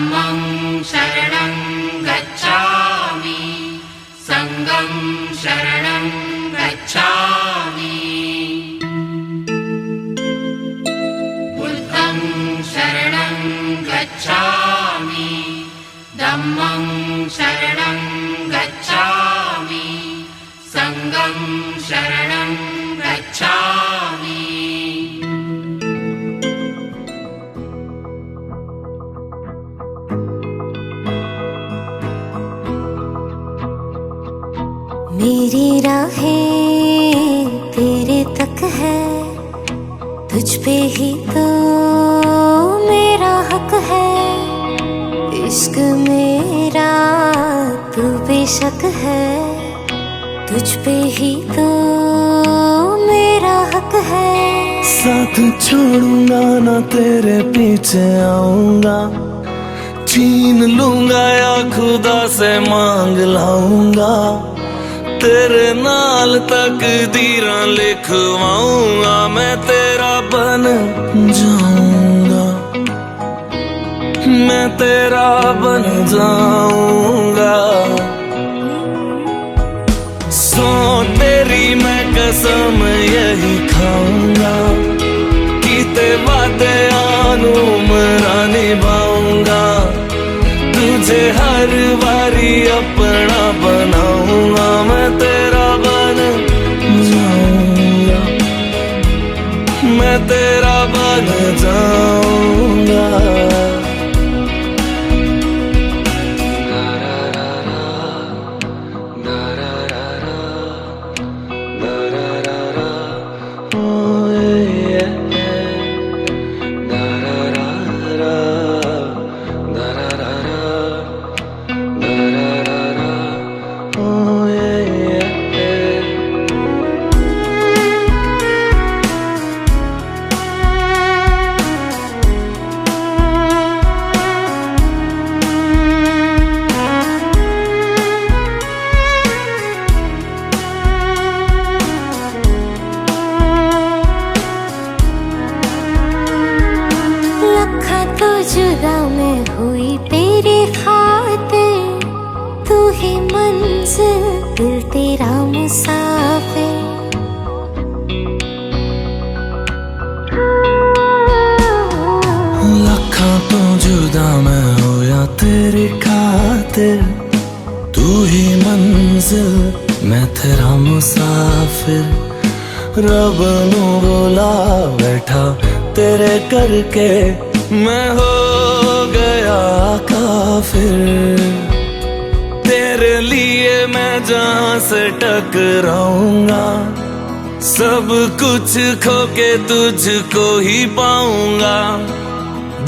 धम्मं शरणं गच्छामि संघं शरणं गच्छामि बुद्धं शरणं गच्छामि धम्मं शरणं गच्छामि संघं शरणं गच्छामि। मेरी राहें तेरे तक है, तुझ पे ही तो मेरा हक है। इश्क मेरा तू बेशक है, तुझ पे ही तो मेरा हक है। साथ छोड़ूंगा ना तेरे पीछे आऊंगा, छीन लूंगा या खुदा से मांग लाऊंगा। तेरे नाल तकदीरां लिखवाऊंगा, मैं तेरा बन जाऊंगा, मैं तेरा बन जाऊंगा। सो तेरी मैं कसम यही खाऊंगा, कीते वादे आनू मरा निभाऊंगा। तुझे हर बारी अपना बनाऊंगा, मैं तेरा बन जाऊंगा, मैं तेरा बन जाऊंगा। जुदा मैं हुई तेरी खातिर, तू ही मंजिल दिल तेरा मुसाफिर। लखा तो जुदा मैं होया तेरी खातिर, तू ही मंजिल मैं तेरा मुसाफिर। रब नू बोला बैठा तेरे करके, मैं हो गया काफिर। तेरे लिए मैं जहां से टकराऊंगा, सब कुछ खो के तुझको ही पाऊंगा।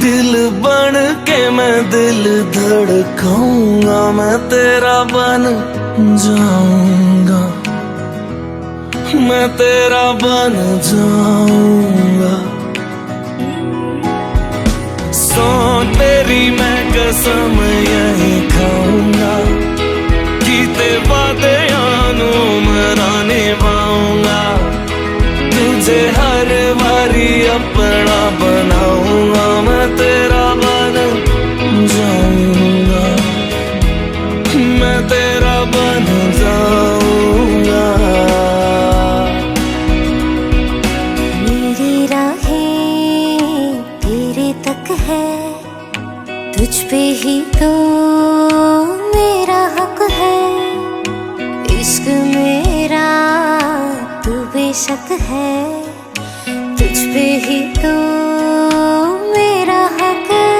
दिल बन के मैं दिल धड़काऊंगा, मैं तेरा बन जाऊंगा, मैं तेरा बन जाऊंगा। सो तेरी मैं कसम यही खाऊंगा, कीते वादे आनू मरा निभाऊंगा। तुझे हर बारी अपना बनाऊंगा, मैं तेरा बन जाऊंगा, मैं तेरा बन जाऊंगा। मेरी राहें तेरे तक है, तुझ पे ही तो मेरा हक है। इश्क मेरा तू बेशक है, तुझ पे ही तो मेरा हक है।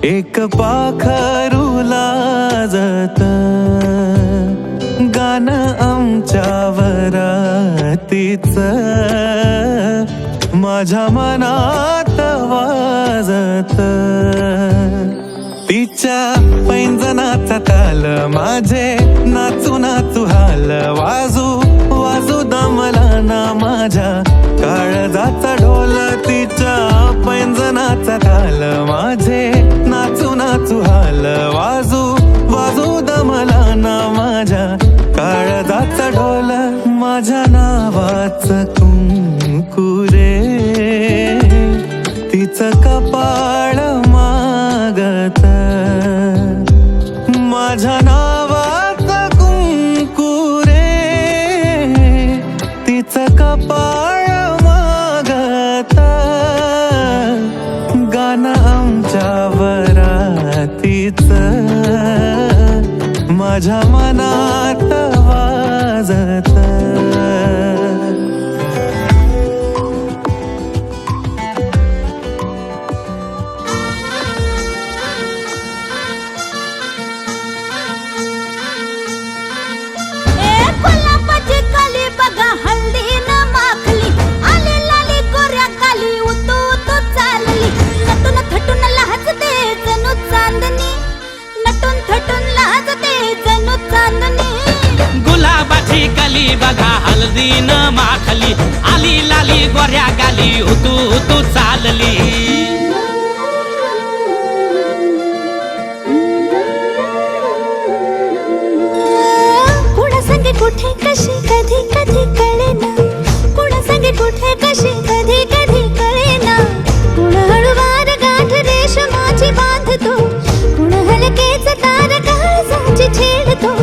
एक पाखरू लाजत गाणं आमच्या वरातीचं माझ्या मनात वाजत, तिच्या पैंजनाचा ताल माझे नाचू नाचू हाल, वाजू वाजू दमला ना माझ्या काळजाचा ढोल, तिच्या पैंजनाचा ताल माझे नाचू नाचू हाल, वाजू वाजू दमला ना माझ्या काळजाचा ढोल, माझ्या नावाचं कुंकू रे तिचं कपाळ मागत, माझ्या नावाचं कुंकू रे तिचं कपाळ मागत, गाणं आमच्या वरातीचं माझ्या मनात वाजत. गुलाबाची कली बघा हल्दी न माखली, आली लाली गोऱ्या गाली उतू उतू चालली. कुणा संगे कुठे कशी कधी कधी कळेना, कुणा संगे कुठे कशी कधी कधी कळेना, कुण हळूवार गाठ रेशमाची बांधतो, कुण हलकेच तार काळजाची छेडतो,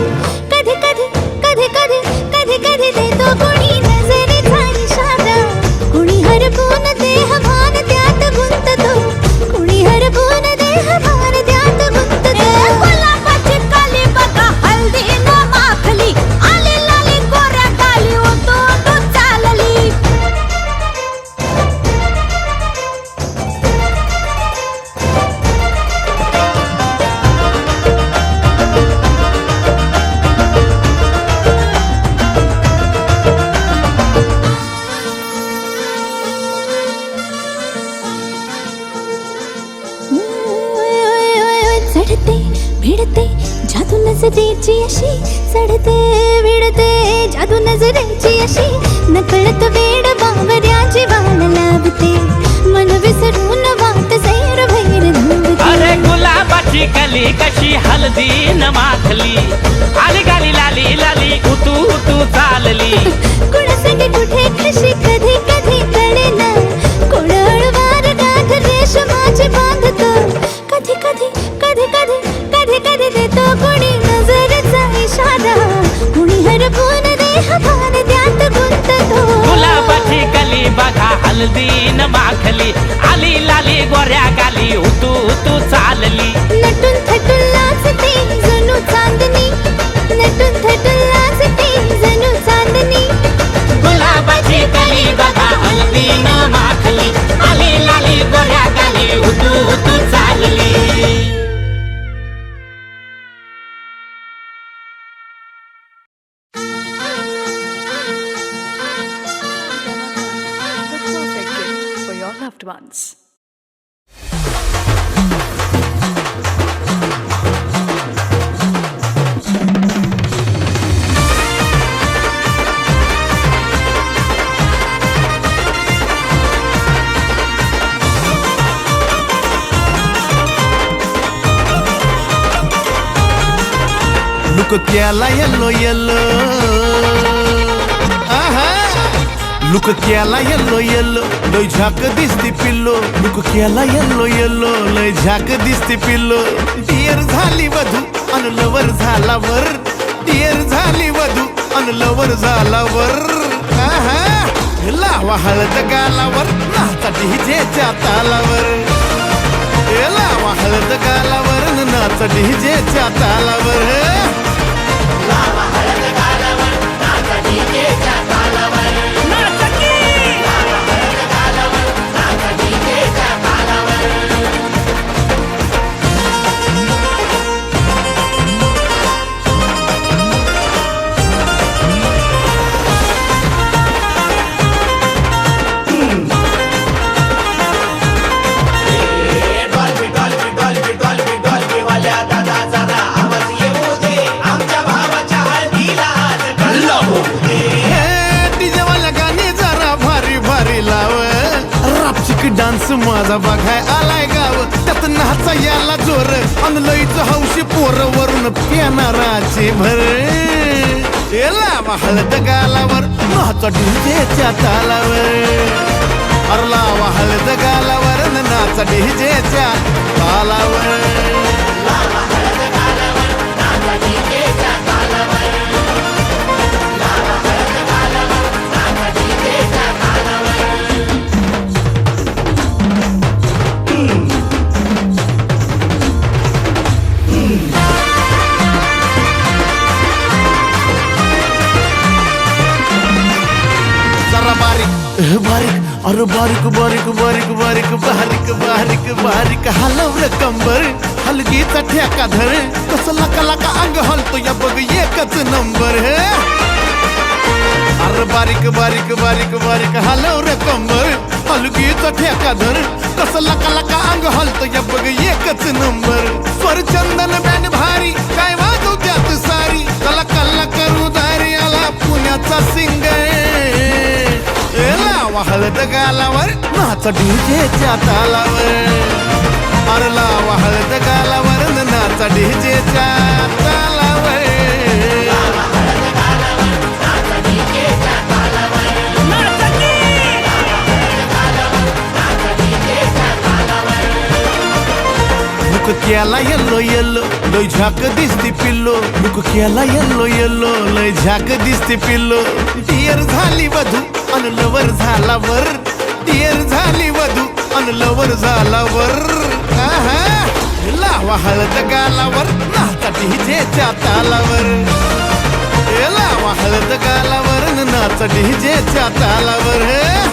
कधी कधी कधी कधी कधी कधी देतो कुणी नजरेचा इशारा, कुणी हरपून देह भान त्यात गुंततो, कुणी हरपून देह भान त्यात गुंततो. गुलाबाची काली बघा हल्दी न माखली, आली लाली गोऱ्या गाली उतू उतू चालली. चढते भिडते जादू नजरेची अशी, चढते भिडते जादू नजरेची अशी, नकळत वेड बावऱ्याची वाण लाभते, मन विसरून वाट सैर भैर धावते. अरे गुलाबाची कली कशी हल्दी न माखली, आली गाली लाली लाली उतू उतू चालली. कुणा संगे कुठे कशी कधी कधी कळेना, कुण हळूवार गाठ रेशमाची बांधतो, कधी कधी कधी कधी कधी कधी देतो कुणी नजरेचा इशारा, कुणी हरपून देह भान त्यात गुंततो. गुलाबाची कली बघा हल्दी न माखली, आली लाली गोऱ्या गाली उतू उतू चालली. नटून थटून लाजते जणू चांदणी, नटून थटून लाजते जणू चांदणी. गुलाबाची कली बघा हल्दी न माखली, आली लाली गोऱ्या गाली उतू उतू चालली. The perfect gift for your loved ones. Look केला येल्लो येल्लो, लुक केला येल्लो येल्लो, लय झाक दिसती पिल्लो, लुक केला येल्लो येल्लो, लय झाक दिसती पिल्लो. डियर झाली वधू अन लवर झाला वर, डियर झाली वधू अन लवर झाला वर. लावा हळद गालावर नाचा डीजेच्या तालावर, लावा हळद गालावर नाचा डीजेच्या तालावर. माझा बघाय आलाय गाव त्यात नाचा याला जोर अन लईच हौशी पोर वरून पिणाराचे भर लावा हळद गालावर नाचा डीजेच्या तालावर अरे लावा हळद गालावर न नाचा डीजेच्या तालावर बारीक अरे बारीक बारीक बारीक बारीक बारीक बारीक बारीक हलव रे कंबर हलगीचा ठेका धर कसं लका लका अंग हलतो या बघ एकच नंबर हे अरे बारीक बारीक बारीक बारीक हलव रे कंबर हलगीचा ठेका धर कसं लका लका अंग हलतो या बघ एकच नंबर स्वर चंदन बँड भारी काय वाजव त्यात सारी कला कल्ला करू दारी आला पुण्याचा सिंगर लावा हळद गालावर नाचा डीजेच्या तालावर अरे लावा हळद गालावर नाचा डीजेच्या तालावर मुख केला येल्लो येल्लो लय झाक दिसती पिल्लो मुख केला येल्लो येल्लो लय झाक दिसती पिल्लो डियर झाली वधू अन लवर झाला वर डियर झाली वधू अन लवर झाला वर लावा हळद गालावर नाचा डीजेच्या तालावर लावा हळद गालावर नाचा डीजेच्या तालावर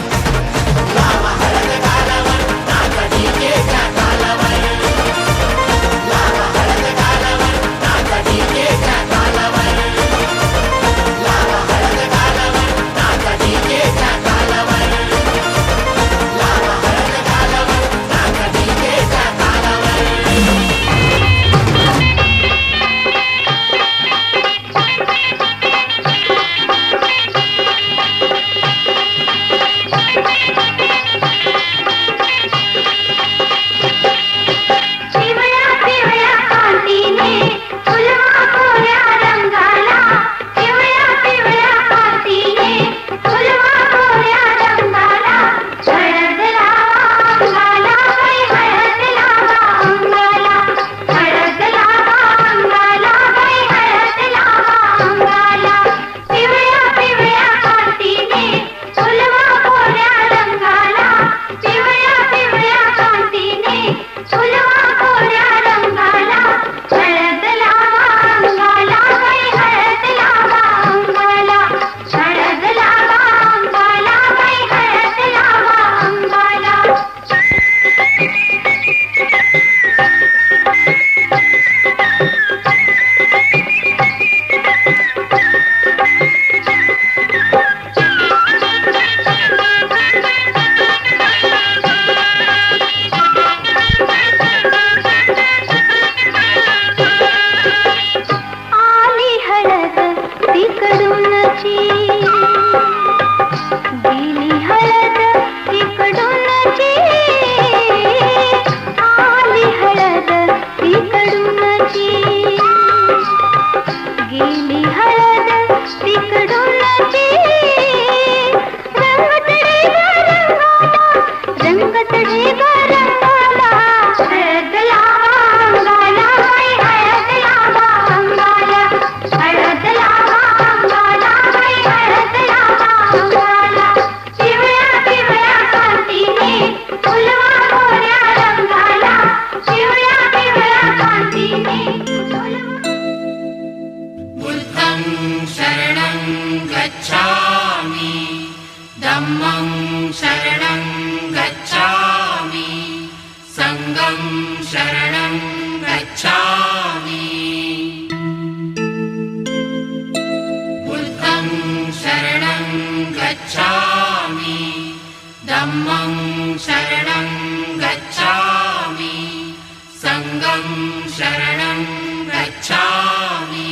शरणं गच्छामि बुद्धं शरणं गच्छामि धम्मं शरणं गच्छामि संघं शरणं गच्छामि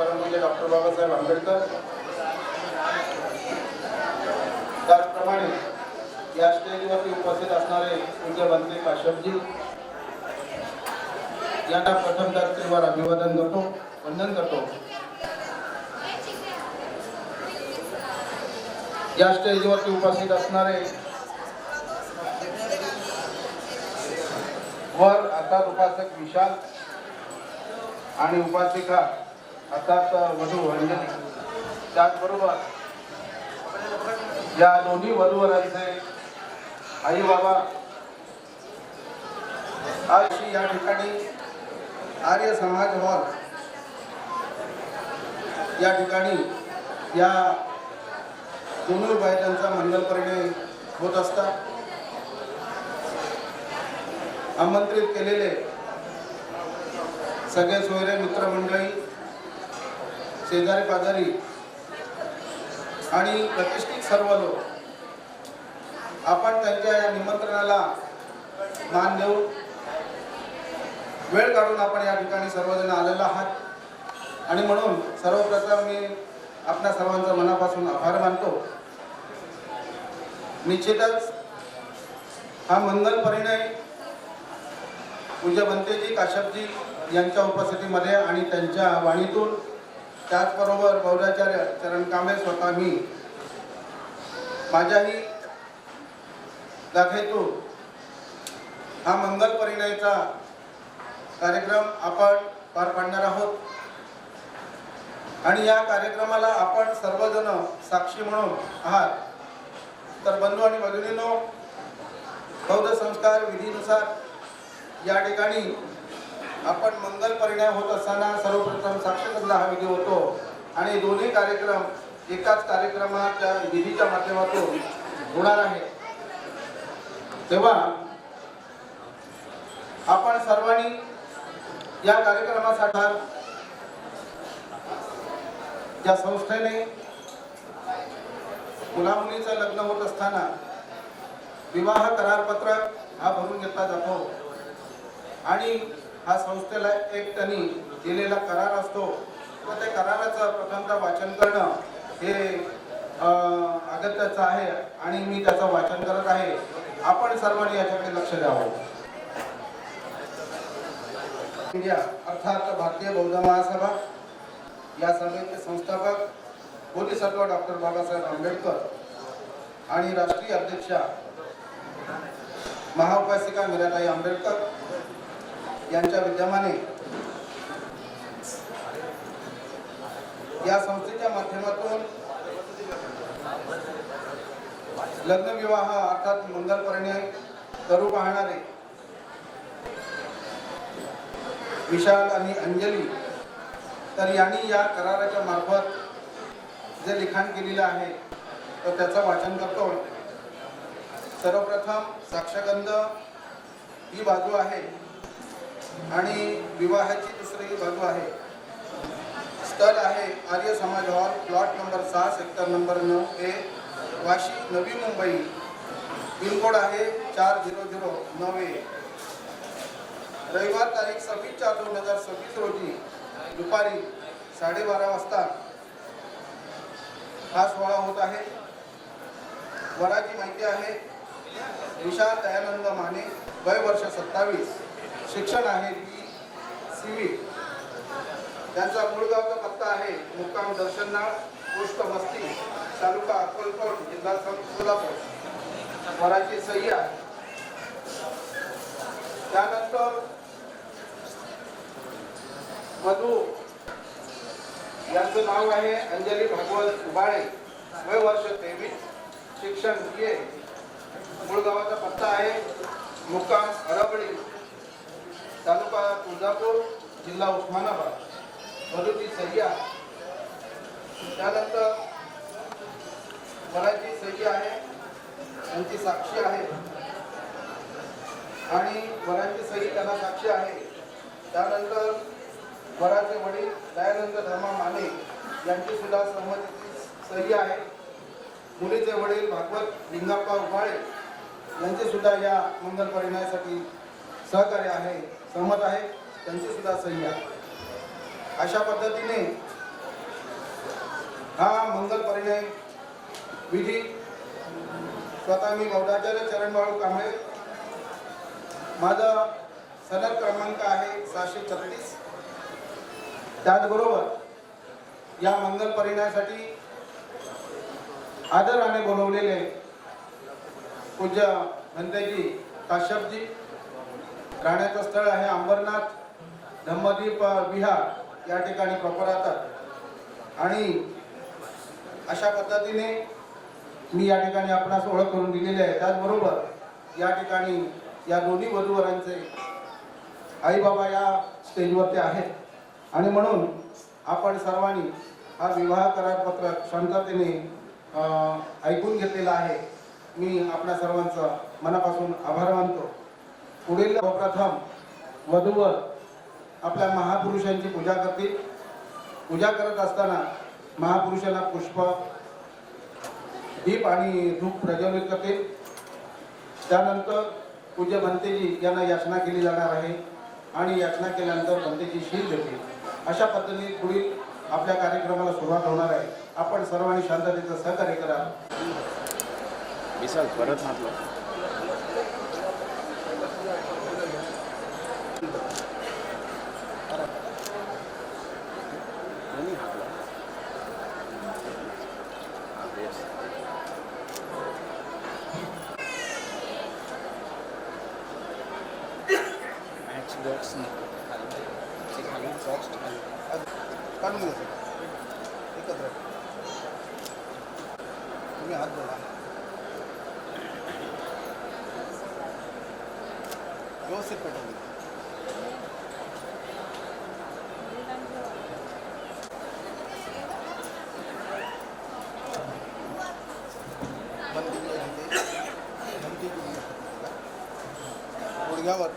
परमपूज्य डॉक्टर बाबासाहेब आंबेडकर, त्याचप्रमाणे या स्टेजवरती उपस्थित असणारे पूज्य बंते काश्यपजी यांना प्रथम दर्शनीवर अभिवादन करतो, वंदन करतो. या स्टेजवरती उपस्थित असणारे वर अर्थात उपासक विशाल आणि उपासिका अर्थात वधू अंजली, त्याचबरोबर या दोन्ही वधूवरांचे आई बाबा आज या ठिकाणी आर्य समाज हॉल या ठिकाणी या दोन्ही बायकांचा मंगल परिणय होत असतात. आमंत्रित केलेले सगळे सोयरे मित्रमंडळी, शेजारी पाजारी आणि प्रतिष्ठित सर्व लोक, आपण त्यांच्या या निमंत्रणाला मान देऊन वेळ काढून आपण या ठिकाणी सर्वजण आलेला आहात आणि म्हणून सर्वप्रथम मी आपल्या सर्वांचा मनापासून आभार मानतो. निश्चितच हा मंगल परिणय पूज्य बंतेजी काश्यपजी यांच्या उपस्थितीमध्ये आणि त्यांच्या वाणीतून, त्याचबरोबर गौराचार्य चरण कांबळे स्वतः मी माझ्याही दाखेतून हा मंगल परिणयाचा कार्यक्रम आपण पार पाडणार आहोत. आणि या कार्यक्रमाला आपण सर्वजण साक्षी म्हणून आहात. तर बंधू आणि भगिनींनो, बौद्ध संस्कार विधीनुसार या ठिकाणी आपण मंगल परिणय होत असताना सर्वप्रथम साक्षगंध हा विधी होतो आणि दोन्ही कार्यक्रम एकाच कार्यक्रमाच्या विधीच्या माध्यमातून होणार आहे. तेव्हा आपण सर्वांनी या कार्यक्रमासाठी या संस्थेने मुलामुलीचं लग्न होत असताना विवाह करारपत्र हा भरून घेतला जातो आणि हा संस्थेला एक त्यांनी दिलेला करार असतो. व त्या कराराचं प्रथमतः वाचन करणं हे अगत्याचं आहे आणि मी त्याचं वाचन करत आहे. आपण सर्वांनी याच्याकडे लक्ष द्यावं. इंडिया अर्थात भारतीय बौद्ध महासभा या सभेचे संस्थापक बोधिसत्व डॉक्टर बाबासाहेब आंबेडकर आणि राष्ट्रीय अध्यक्षा महाउपासिका मीराताई आंबेडकर यांच्या विद्यमाने या संस्थेच्या माध्यमातून लग्नविवाह अर्थात मंगल परिणय करू पाहणारे विशाल आणि अंजली, तर यांनी या कराराच्या मार्फत जे लिखाण केलेलं आहे तर त्याचं वाचन करतो. सर्वप्रथम साक्षगंध ही बाजू आहे आणि विवाहाची दुसरी बाजू आहे. स्थळ आहे Arya Samaj hall, plot number 6, sector number 9A, Vashi, Navi Mumbai. Pin code आहे 4009A. रविवार तारीख 26/4/2026 रोजी दुपारी 12:30 वाजता हा सोहळा होत आहे. वराची माहिती आहे विशाल दयानंद माने, वय वर्ष 27, शिक्षण आहे BCV. त्यांचा मूळ गावचा पत्ता आहे मुक्काम दर्शननाळ, पोस्ट वस्ती, तालुका अक्कलकोट, जिल्हा सोलापूर. वराची सही आहे. त्यानंतर वधू यांचं नाव आहे अंजली भागवत उबाळे, वय वर्ष 23, शिक्षण BA. मूळ गावाचा पत्ता आहे मुक्काम अरबळी, तालुका तुळजापूर, जिल्हा उस्मानाबाद. वधूची सही आहे. त्यानंतर वराची सही आहे, त्यांची साक्षी आहे आणि वराची सही त्यांना साक्षी आहे. त्यानंतर वराचे वडील दयानंद धर्मा माने यांची सुद्धा सहमतीची सही आहे. मुलीचे वडील भागवत लिंगाप्पा उबाळे यांचे सुद्धा या मंगल परिणयासाठी सहकार्य आहे, सहमत आहे, त्यांची सुद्धा सही आहे. अशा पद्धतीने हा मंगल परिणय विधी स्वतः मी गौडाचार्य चरणबाळू कांबळे, माझा सनद क्रमांक आहे 736. त्याचबरोबर या मंगल परिणयासाठी आदराने बोलवलेले पूज्य मंत्रीजी काश्यपजी, राहण्याचं स्थळ आहे अंबरनाथ, धम्मदीप विहार या ठिकाणी प्रॉपर राहतात. आणि अशा पद्धतीने मी या ठिकाणी आपणास ओळख करून दिलेली आहे. त्याचबरोबर या ठिकाणी या दोन्ही वधूवरांचे आई बाबा या स्टेजवरती आहेत आणि म्हणून आपण सर्वांनी हा विवाह करारपत्र शांततेने ऐकून घेतलेला आहे. मी आपल्या सर्वांचं मनापासून आभार मानतो. पुढील प्रथम वधूवर आपल्या महापुरुषांची पूजा करतील. पूजा करत असताना महापुरुषांना पुष्प, दीप आणि धूप प्रज्वलित करतील. त्यानंतर पूज्य भंतेजी यांना याचना केली जाणार आहे आणि याचना केल्यानंतर भंतेजी शील देतील. अशा पद्धतीने पुढील आपल्या कार्यक्रमाला सुरुवात होणार आहे. आपण सर्वांनी शांततेचं सहकार्य करा. विशाल परत म्हटलं काढून घ्या एकत्र. तुम्ही हात बोला व्यवस्थित पेटवून घ्या. गुडघ्यावर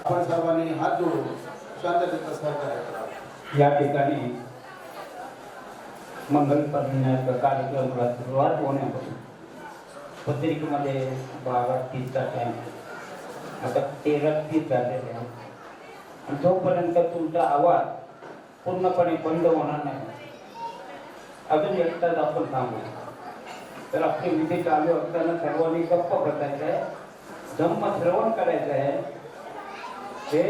आपण सर्वांनी हात जोडून शांततेचा सहकार्य करावा. या ठिकाणी मंगल परिणयाचा कार्यक्रमाला सुरुवात होण्यापासून पत्रिकेमध्ये 12:30 आहे, आता 13:30 झालेले आहे आणि जोपर्यंत तुमचा आवाज पूर्णपणे बंद होणार नाही अजून एक तास आपण थांबू. तर आपली विधी चालू असताना सर्वांनी गप्प बसायचं आहे, धम्म श्रवण करायचं आहे. हे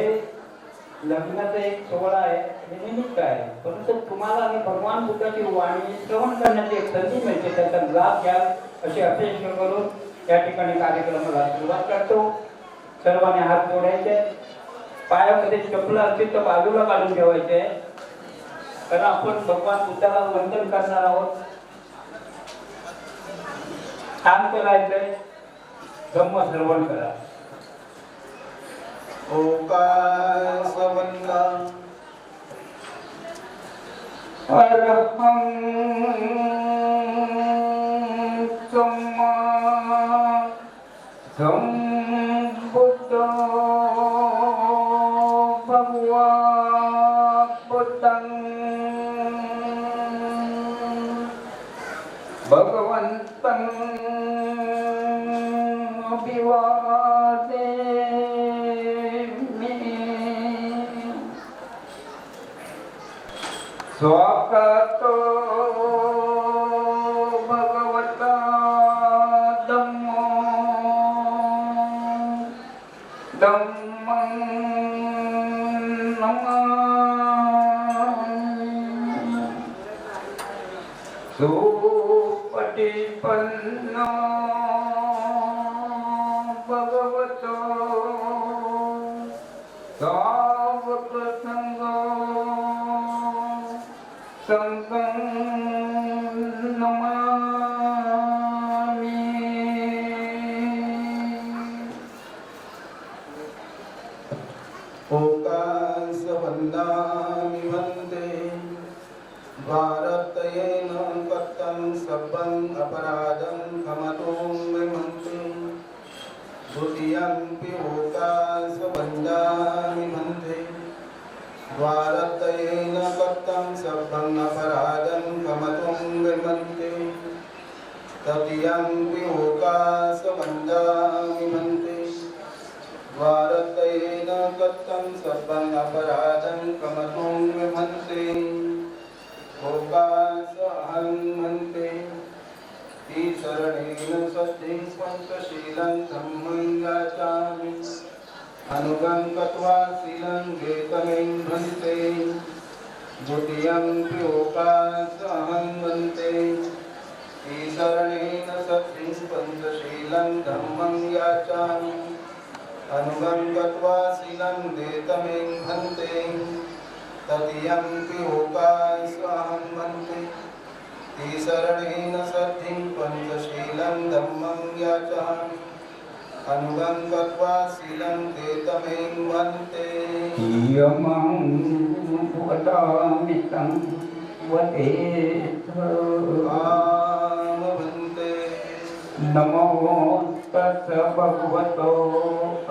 लग्नाचा एक सोहळा आहे, हे निमित्त आहे, परंतु तुम्हाला आणि भगवान बुद्धाची वाणी श्रवण करण्याची एक संधी मिळते, त्याचा लाभ घ्या अशी अपेक्षा करून या ठिकाणी कार्यक्रमाला सुरुवात करतो. सर्वांनी हात जोडायचे, पायामध्ये चपला असतील तर बाजूला काढून ठेवायचे, कारण आपण भगवान बुद्धाला वंदन करणार आहोत. छान करायचंय, धम्म श्रवण करा. ओंकार सवंदा अरहं सम्मा संबुद्धो भगवा बुद्धं भगवन्तं अभिवादे. स्वागतो भगवता धम्मो धम्मं नमामि. सुपटिपन्नो भगवतो सावकसंगो संगं नमामि. ओंकार सवंदामि वन्दे भारतयेन कथं सर्वं अपराधं क्षमतुं मे मन्ये. द्वितीयंपि ओंकार सवंदामि वन्दे भारतयेन कथं सर्वं अपराधं क्षमतुं मे मन्ये. तृतीयंपि ओंकार सवंदामि वन्दे भारतेन कथं सर्वं अपराधं क्षमतुं मे मन्ये. भोगास हनुमन्ते शरणेन सद्धिं पंचशीलं धम्मं याचामि अनुगं गत्वा शीलं वेतमें भन्ते द्वितीयं प्योपासहं वन्ते शरणेन सद्धिं पंचशीलं धम्मं याचामि अनुगं गत्वा शीलं वेतमें भन्ते तदीयं प्योपासहं वन्ते शरणेन सद्धिं पंचशीलं धम्मं याचामि अनुगं गत्वा शीलं वेतमें भन्ते यमं वदामि तं वदेत् भन्ते नमो तस्य भगवतो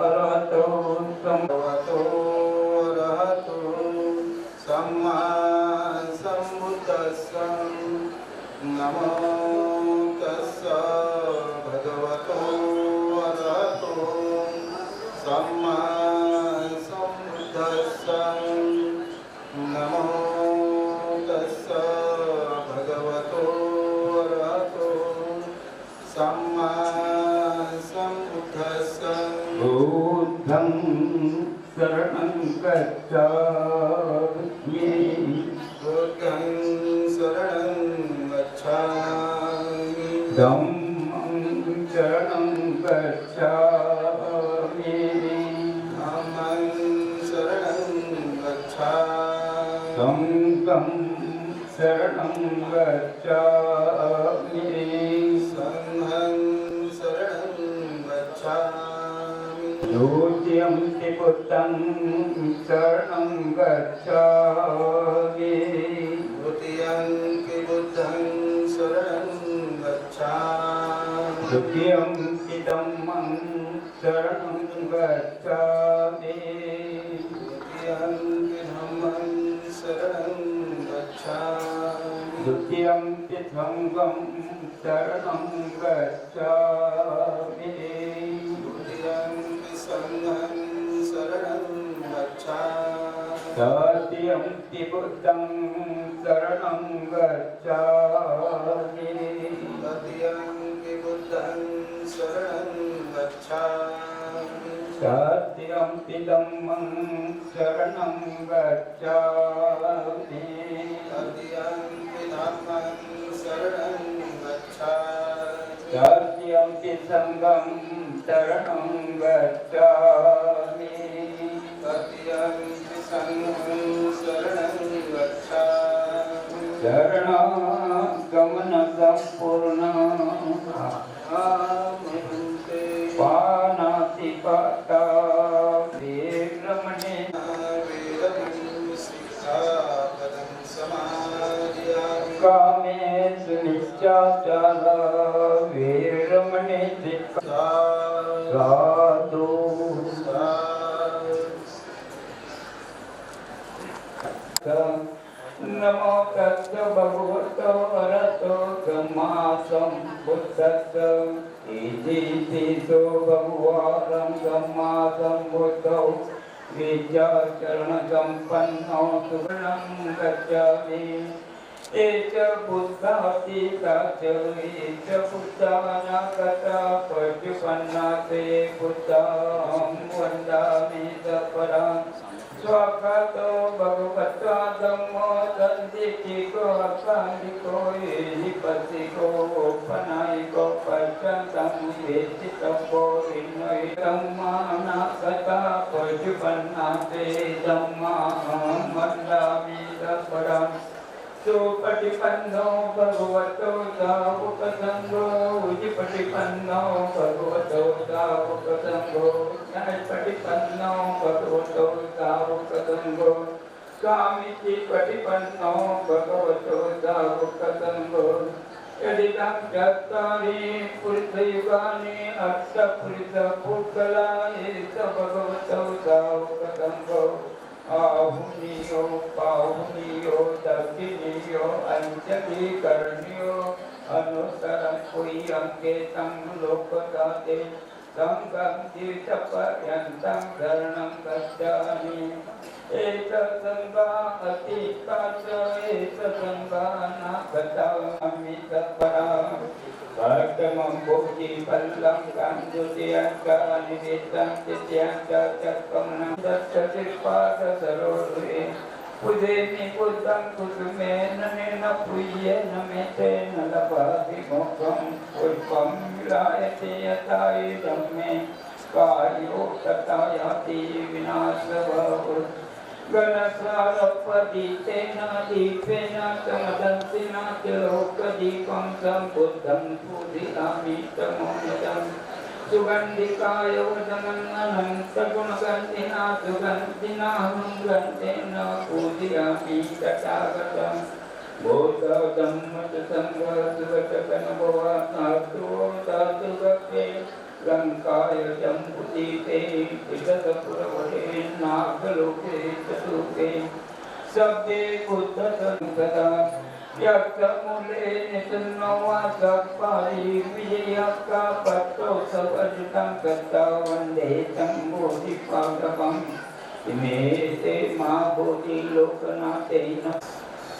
अरहतो भगवतो अरहतो सम्मा सम्बुद्धस्स नमो तस्य भगवतो अरहतो सम्मा सम्बुद्धस्स नमो तस्य भगवतो अरहतो सम्मा सम्बुद्धस्स बुद्धं शरणं गच्छामि बुद्धं शरणं गच्छामि धम्मं शरणं गच्छामि धम्मं शरणं गच्छामि संघं शरणं गच्छामि संघं शरणं गच्छामि द्वितीयं बुद्धं शरणं गच्छामि द्वितीयं बुद्धं शरणं गच्छामि तृतीयं धम्मं शरणं गच्छामि द्वितीयं धम्मं शरणं गच्छामि द्वितीयं संघं शरणं गच्छामि द्वितीयं संघं शरणं गच्छामि तृतीयं बुद्धं शरणं गच्छामि तृतीयं बुद्धं शरणं गच्छामि तृतीयं धम्मं शरणं गच्छामि तृतीयं धम्मं शरणं गच्छामि तृतीयं संघं शरणं गच्छामि तृतीयं संघं शरणं गच्छामि शरणागमनसम्पूर्ण आमन्ते पानातिपाता वीरमणे वेदं सिक्खापदं समादयामि कामेषु निश्चाचार वीरमणे साधु नमो तस्य भगवतो अरहतो सम्मा सम्बुद्धस्स इति भगवान् सम्मा सम्बुद्धौ विद्याचरणसम्पन्नो सुवर्णं गच्छामि एष बुद्धातीता च एष बुद्धानागता पशुपन्ना ते बुद्धं वन्दामि सपरान् स्वागतो भगवता धम्मो सन्दिको अकालिको एहिपतिको पनायिको पश्चन्तं वेदितम्बो विनयितं मानागता पशुपन्ना ते धम्मं वन्दामि सपरान् सुपटिपन्नो भगवतो सावकसङ्गो उजिपटिपन्नो भगवतो सावकसङ्गो न्यायपटिपन्नो भगवतो सावकसङ्गो स्वामिचिपटिपन्नो भगवतो सावकसङ्गो यदिदं चत्वारि पुरुषयुगानि अष्टपुरुषपुष्कलानि स भगवतो सावकसङ्गो आहुनियो पाहुनियो दक्षिणियो अंजलि कर्णियो अनुसरं कोई अंके संग लोकदाते संघं चित्तपर्यन्तं शरणं गच्छामि एतत्सङ्गा अतीताच एतत्सङ्गा न गच्छामि तत्परा कर्तमं भोजिफलं काञ्जुतियञ्च निवेदं चित्यञ्च चक्रमणं दक्षशिष्पादसरोरुहे पुजेमि बुद्धं कुसुमेन नेन पूयेन मेतेन लभामि मोक्षं पुष्पं विलायते यथा इदं मे कायो तथा याति विनाशवः गणसारपदीतेन दीपेन समदन्तिना तिलोकदीपं सम्बुद्धं पूजयामि तमोनिदम् सुगन्धिकाय वदनन्नन्तगुणगन्धिना सुगन्धिना गन्धेन पूजयामि तथागतं बोधसंगसुगतकनुभवात्मातुगते लङ्काय जम्बुदीपे इतपुरवरे नागलोके चतुर्थे शब्दे बुद्धसंसदा यक्षमूले निसन्नवासपारि विजयका पत्रोत्सवर्जितं कथा वन्दे तं बोधिपादपम् इमे ते मा बोधिलोकनाथेन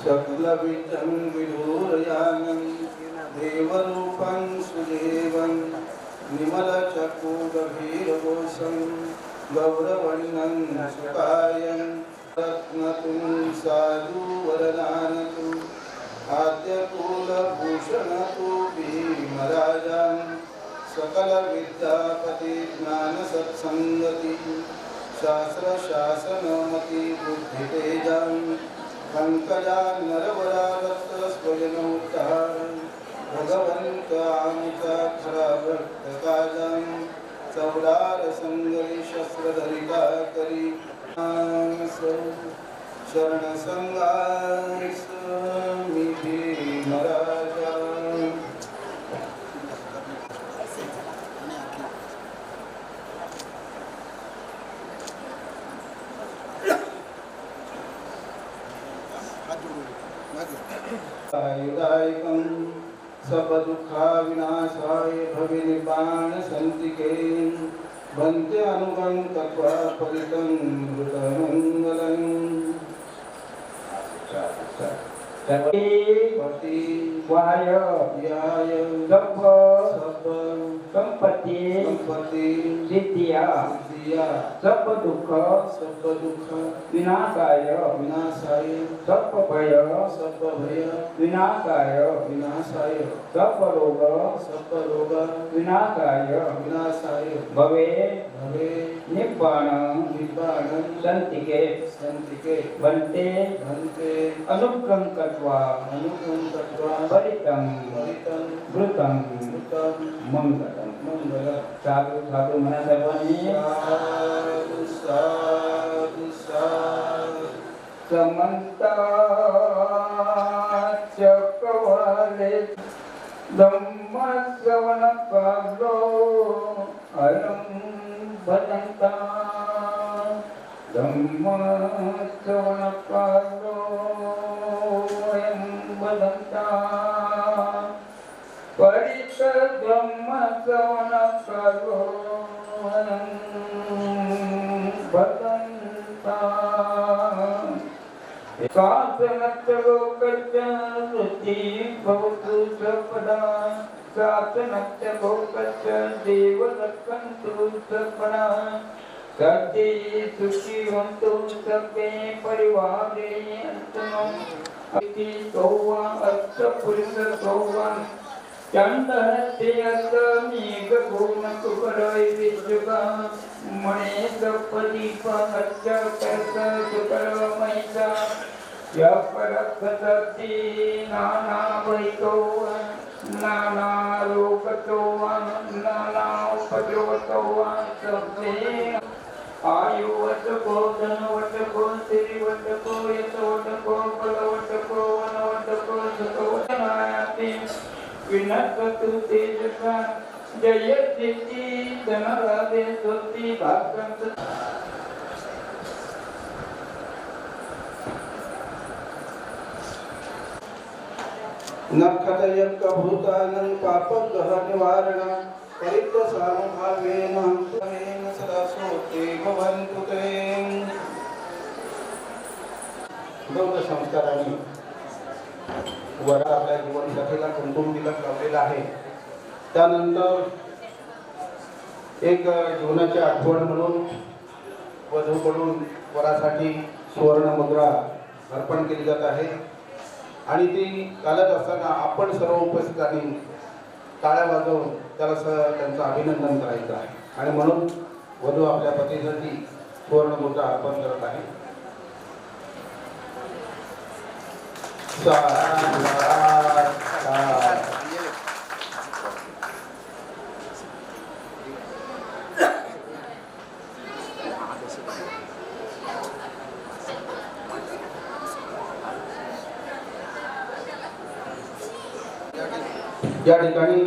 सकलविधं विदूरयानं देवरूपं सुदेवं निर्मलचकोगभीरघोषं गौरवर्णं सुकायं रत्नतुं साधुवरदानतु आद्यकुलभूषणतु भीमराजं सकलविद्यापति ज्ञानसत्सङ्गति शास्त्रशासनमति बुद्धितेजं पंकजा नरवरावत्सस्वजनोद्धार भगवन्त आमुचा खराभक्तकाजं चौडारसंगरी शस्त्रधरिता करी शरणसंगास मी भीमराजा युदायकं सबदुःखाविनाशाय भविनिर्वाणसन्तिके भन्ते अनुगं तत्वा परितं मृतमङ्गलम् सर्वपति वाय याय सब सब संपत्ति सिद्धिया सब दुःख विनाशाय सब भय विनाशाय सब रोग विनाशाय भवे निब्बाण संतिके भन्ते अनुग्रहं कृत्वा परितं वृतं मंगलम साधु साधु म्हणा सर्वांनी समंता चक्रवाले धम्म श्रवण कालो अयं भजन्ता धम्म श्रवण कालो अयं भजन्ता परित धम्म श्रवण कालो अयं भजन्ता शासनच्च वृत्ति भवतु सपदा शासनच्च भोगच्च देव रक्षन्तु सपदा सत्ये सुखी हन्तु सर्वे परिवारे अन्तमम् इति तौवा अर्थपुरुषतौवा चण्डहस्ते अर्थमेघगोनकुकरय विद्युगा मणेशपदीप अच्च कर्ष सुकरमयिषा यपरक्षसति नानावैतो नानारोगतो नानाउपद्रवतो सब्बे आयुवटको धनवटको सिरिवटको यशवटको बलवटको वनवटको सुखवटनायाति विनश्यतु तेजसा जयति धनराधे स्वस्ति भाग्यं नक्षतयक भूतानं पापग्रह निवारण परित्व सानुभावेन हंसवेन सदा सोते भवन्तु ते बौद्ध संस्कारांनी वरा आपल्या जीवनकथेला कुटुंबीला लावलेला आहे. त्यानंतर एक जीवनाची आठवण म्हणून वधूकडून वरासाठी सुवर्ण मुद्रा अर्पण केली जात आहे आणि ती घालत असताना आपण सर्व उपस्थितांनी टाळ्या वाजवून त्याला त्यांचं अभिनंदन करायचं आहे आणि म्हणून वधू आपल्या पतीसाठी सुवर्ण मुद्रा अर्पण करत आहे. या ठिकाणी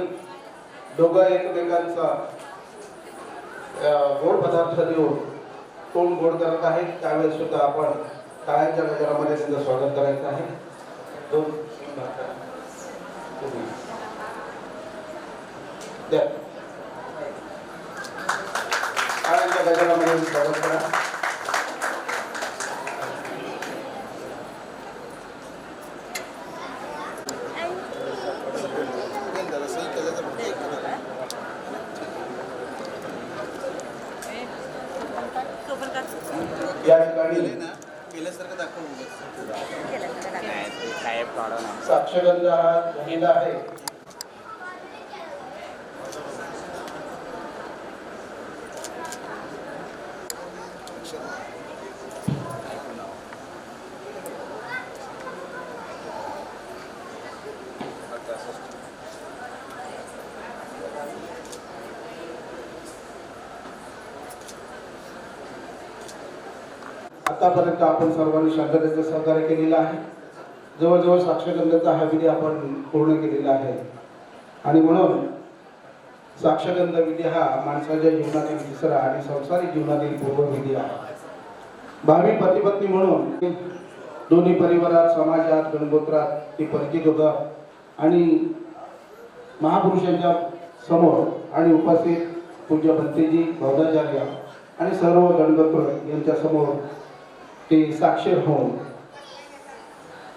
दोघं एकमेकांचा गोड पदार्थ देऊन तोंड गोड करत आहेत. त्यावेळेस सुद्धा आपण टाळ्यांच्या गजरामध्ये त्यांचं स्वागत करायचं आहे. टाळ्यांच्या गजरामध्ये स्वागत करा. या ठिकाणी साक्षगंध हा झालेला आहे. आतापर्यंत आपण सर्वांनी शांततेचं सहकार्य केलेलं आहे. जवळजवळ साक्षगंधाचा हा विधी आपण पूर्ण केलेला आहे आणि म्हणून साक्षगंध विधी हा माणसाच्या जीवनातील तिसरा आणि संसारिक जीवनातील पूर्वविधी आहे. भावी पतिपत्नी म्हणून दोन्ही परिवारात, समाजात, गणगोत्रात ती परिचित होतात आणि महापुरुषांच्या समोर आणि उपस्थित पूज्य भंतेजी, बौद्धाचार्य आणि सर्व गणगोत्र यांच्या समोर ते साक्षर होऊन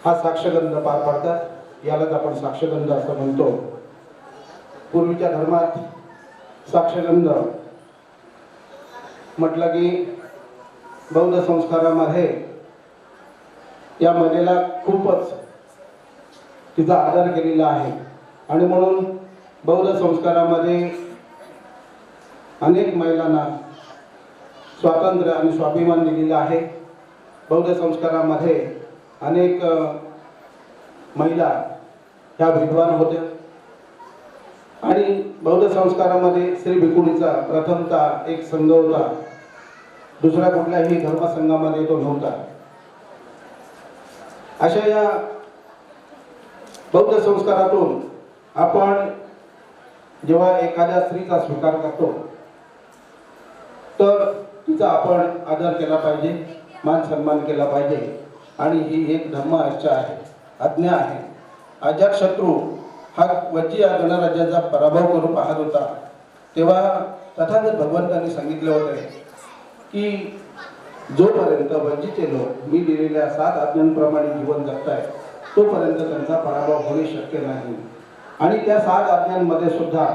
हा साक्षगंध पार पाडतात. यालाच आपण साक्षगंध असं म्हणतो. पूर्वीच्या धर्मात साक्षगंध म्हटलं की बौद्ध संस्कारामध्ये या महिलेला खूपच तिचा आदर केलेला आहे आणि म्हणून बौद्ध संस्कारामध्ये अनेक महिलांना स्वातंत्र्य आणि स्वाभिमान दिलेला आहे. बौद्ध संस्कारामध्ये अनेक महिला ह्या विद्वान होत्या आणि बौद्ध संस्कारामध्ये श्री भिकुणीचा प्रथमतः एक संघ होता. दुसऱ्या कुठल्याही धर्मसंघामध्ये तो नव्हता. अशा या बौद्ध संस्कारातून आपण जेव्हा एखाद्या स्त्रीचा स्वीकार करतो तर तिचा आपण आदर केला पाहिजे, मान सन्मान केला पाहिजे आणि ही एक धर्म आज्ञा आहे, आज्ञा आहे. अजातशत्रू हा वज्जी या गणराज्याचा पराभव करू पाहत होता तेव्हा तथागत भगवंतांनी सांगितले होते की जोपर्यंत वज्जीचे लोक मी दिलेल्या 7 आज्ञांप्रमाणे जीवन जगताय तोपर्यंत त्यांचा पराभव होणे शक्य नाही. आणि त्या 7 आज्ञांमध्ये सुद्धा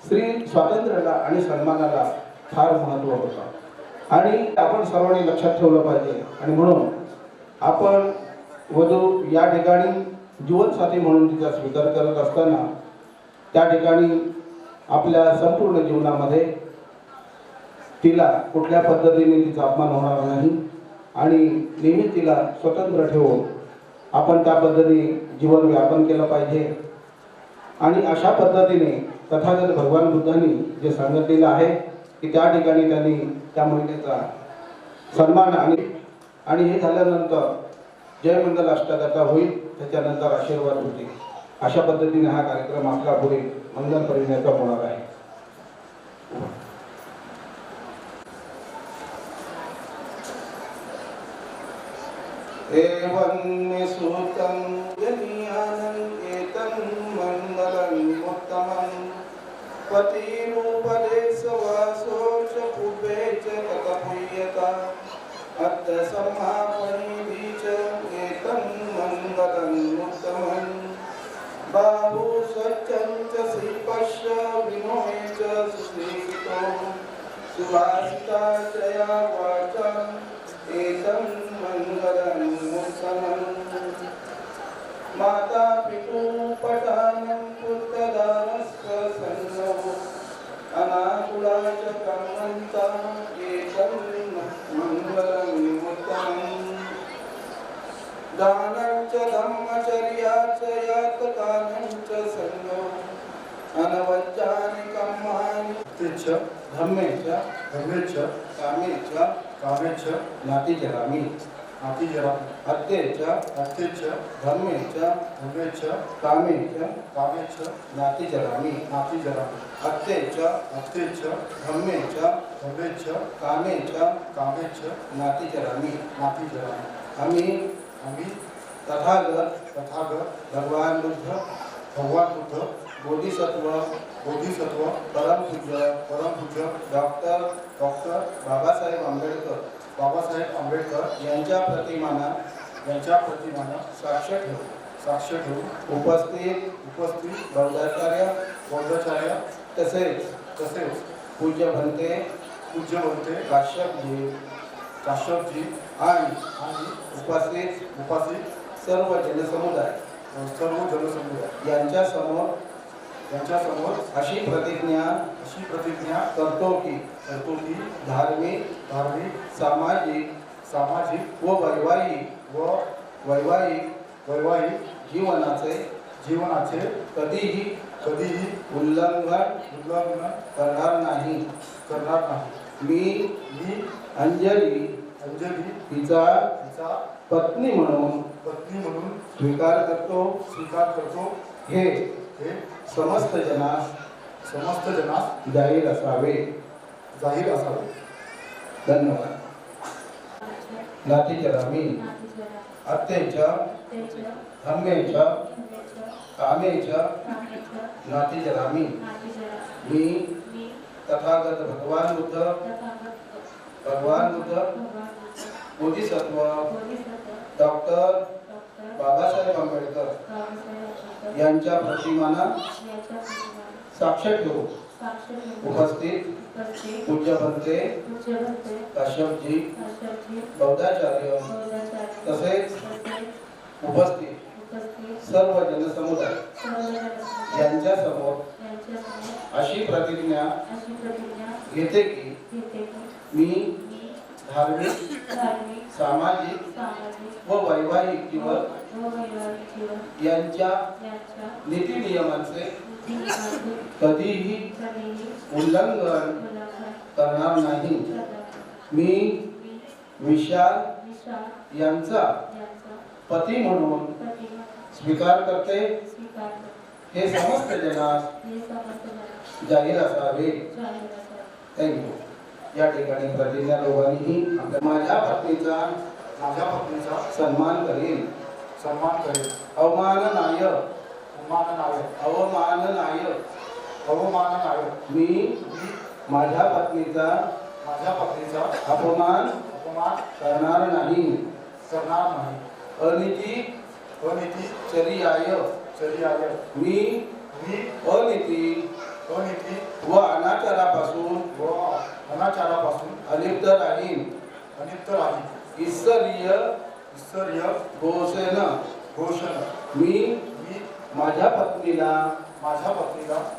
स्त्री स्वातंत्र्याला आणि सन्मानाला फार महत्त्व होतं आणि आपण सर्वांनी लक्षात ठेवलं पाहिजे. आणि म्हणून आपण वधू या ठिकाणी जीवनसाथी म्हणून तिचा स्वीकार करत असताना त्या ठिकाणी आपल्या संपूर्ण जीवनामध्ये तिला कुठल्या पद्धतीने तिचा अपमान होणार नाही आणि नेहमी तिला स्वतंत्र ठेवून आपण त्या पद्धतीने जीवन व्यापन केलं पाहिजे. आणि अशा पद्धतीने तथागत भगवान बुद्धांनी जे सांगितलेलं आहे की त्या ठिकाणी त्यांनी त्या महिलेचा सन्मान आणि हे झाल्यानंतर जय मंगल अष्टगता होईल, त्याच्यानंतर आशीर्वाद होतील. अशा पद्धतीने हा कार्यक्रम आपला पुढे मंगल परिणयाचा होणार आहे. एवं सूतं यनियानं एतं मंगलं उत्तमं पतिरूपदेश वासोच पुबेच ततपुय्यता अत्य समापनीधीच एतं मंगलं उत्तमं बाहु सच्चंच श्रीपश्य विनोहेच सुश्रीकृतो सुभाषिता जया वाचा एतं मंगलं उत्तमं माता पितु पठानं पुत्रदानस्व संगो अनाकुलाच कर्मन्ता एतं मंगलं उत्तमं दानं च धम्मचर्या च यातकानं च संगो अनवज्जानि कर्माणि तेच धम्मे च कामे च नातिचरामि अत्ते च धम्मे च कामे च नातिचरामि अत्ते च धम्मे च कामे च नातिचरामि आम्ही तथागत भगवान बुद्ध बोधिसत्व परम पूज्य डॉक्टर बाबासाहेब आंबेडकर यांच्या प्रतिमाना साक्ष ठेवून उपस्थित बौद्धाचार्य तसेच पूज्य भंते काश्यपजी आणि उपस्थित सर्व जनसमुदाय यांच्या समोर अशी प्रतिज्ञा करतो की धार्मिक सामाजिक व वैवाहिक जीवनाचे कधीही उल्लंघन करणार नाही मी अंजली तिचा पत्नी म्हणून स्वीकार करतो हे समस्त जनास जाहीर असावे धन्यवाद नातिचरामि अत्ते च धम्मे च कामे च नातिचरामि मी तथागत भगवान बुद्ध बोधिसत्व डॉक्टर बाबासाहेब आंबेडकर यांच्या प्रतिमाना साक्ष ठेवून उपस्थित पूज्य भंते काश्यपजी बौद्धाचार्य तसेच उपस्थित सर्व जनसमुदाय यांच्या समोर अशी प्रतिज्ञा घेते की मी धार्मिक सामाजिक व वैवाहिक जीवन यांच्या नीती नियमांचे कधीही उल्लंघन करणार नाही मी विशाल यांचा पती म्हणून स्वीकार करते हे समस्त जनास जाहीर असावे थँक्यू या ठिकाणी प्रतिज्ञा दोघांनीही माझ्या पत्नीचा सन्मान करेल अवमाननाय मी माझ्या पत्नीचा अपमान करणार नाही अनिती चर्याय मी अनिती व अनाचारापासून अलिप्त राहीन ईश्वरीय घोषण मी माझ्या पत्नीला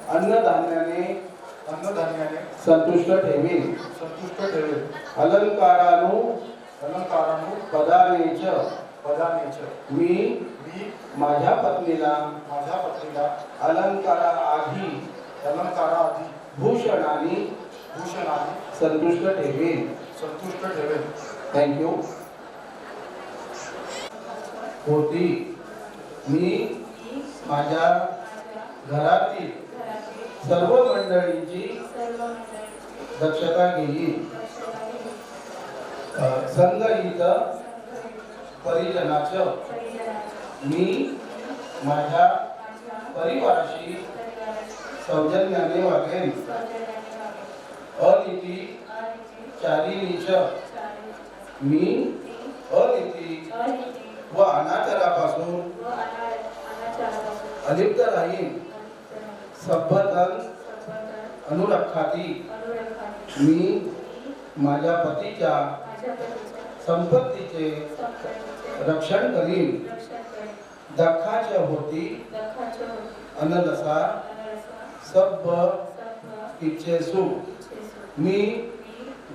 अन्नधान्याने संतुष्ट ठेवीन अलंकारानु पदानेच मी माझ्या पत्नीला अलंकाराआधी भूषणाने संतुष्ट ठेवीन थँक्यू होती मी माझ्या घरातील सर्व मंडळींची दक्षता घेईन संघहित परिजनाचं मी माझ्या परिवाराशी सौजन्याने वागेन अनिती चारिणीच मी अनिती व अनाचारापासून अलिप्त राहीन सभ्यतन अनुरक्षाती मी माझ्या पतीच्या संपत्तीचे रक्षण करीन दखाच्या होती अनलसा सब इच्छेसु मी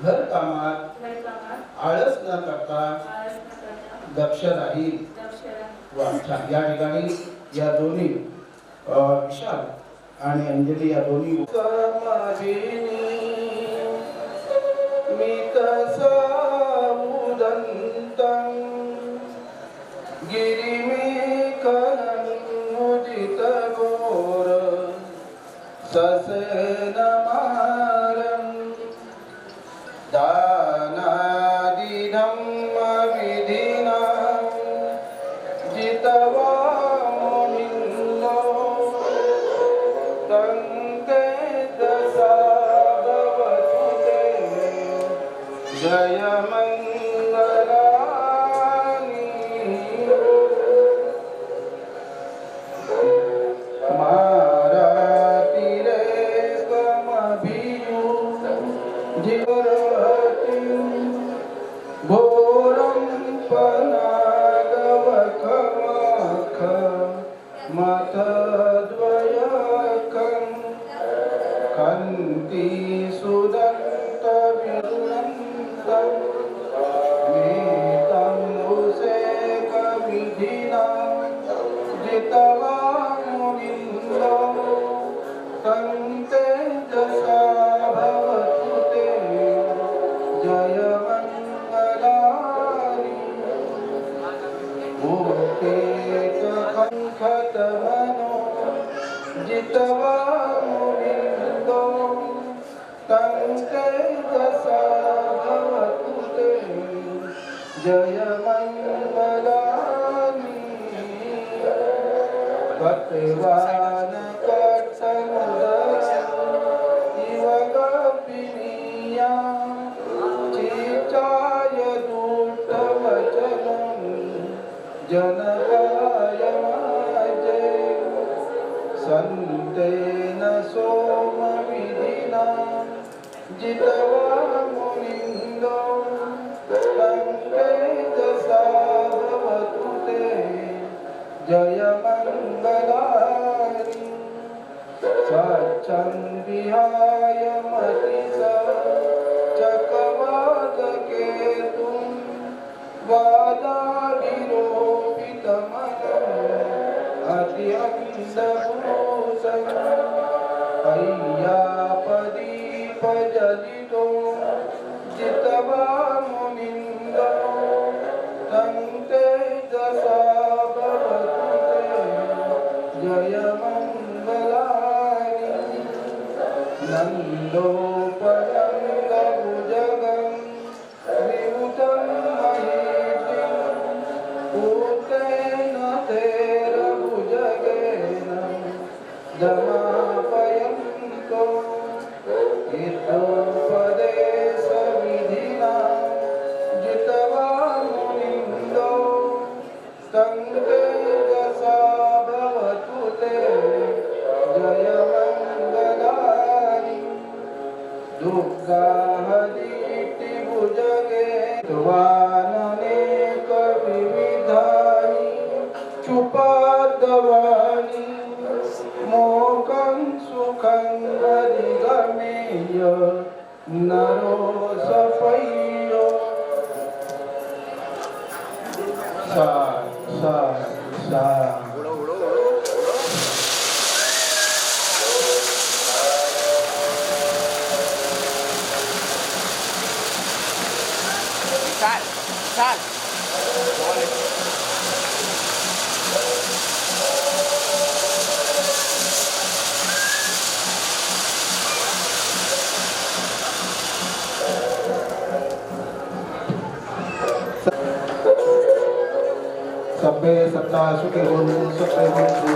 घरकामात आळस न करता दक्ष राहील. वा छान. या ठिकाणी या दोन्ही विशाल आणि अंजली या दोन्ही मी तसमुदंतं गिरिमेखलं मुदित घोर ससेनमारं दानादिनं विधिना जितवा मुनिन्दो तन्ते दशा भवतु ते जय मंगलानि मारातिरे कमभियु जिवरति घोरं पनागवखमख मतद्वयकं कन्ति सुदन्त विरुणन्तं मीतं मुसेकविधिना जितवा मुनिन्दो तन्ते जसा भवतु ते जय मंगलानि भूतेत खंखतमनो जितवा मुनिन्दो तन्ते जसा भवतु ते जय मंगलानि कटवान कटमुदर इव गपिनिया चिचाय दूतवचनं जनकाय माजे संतेन सोमविधिना जितवा मुनिन्दो तन्ते जसा भवतु ते जय मंगलानि सच्चं विहाय मतिस चकवादकेतुं वादाविरोपितमनम् अत्यन्तभूषं अय्यापदीपजलितो जितवा मुनिन्दो तन्ते दशा भवतु ते जय मंगलानि नन्दोपनन्दभुजगं विभुतं महीटिं पूतेन तेरभुजगेन दमापयन्तो हितोपदेशविधिना जितवा मुनिन्दो तन्ते जसा भवतु ते जय मंगलानि दुर्गाहदिति भुजगे त्वाननेक विविधानि चुपादवानि मोकं सुखं अधिगमेय नरो सफय्यो सा सा सा सभ्ये सत्ता सुखे भवन्तु सभ्ये भवन्तु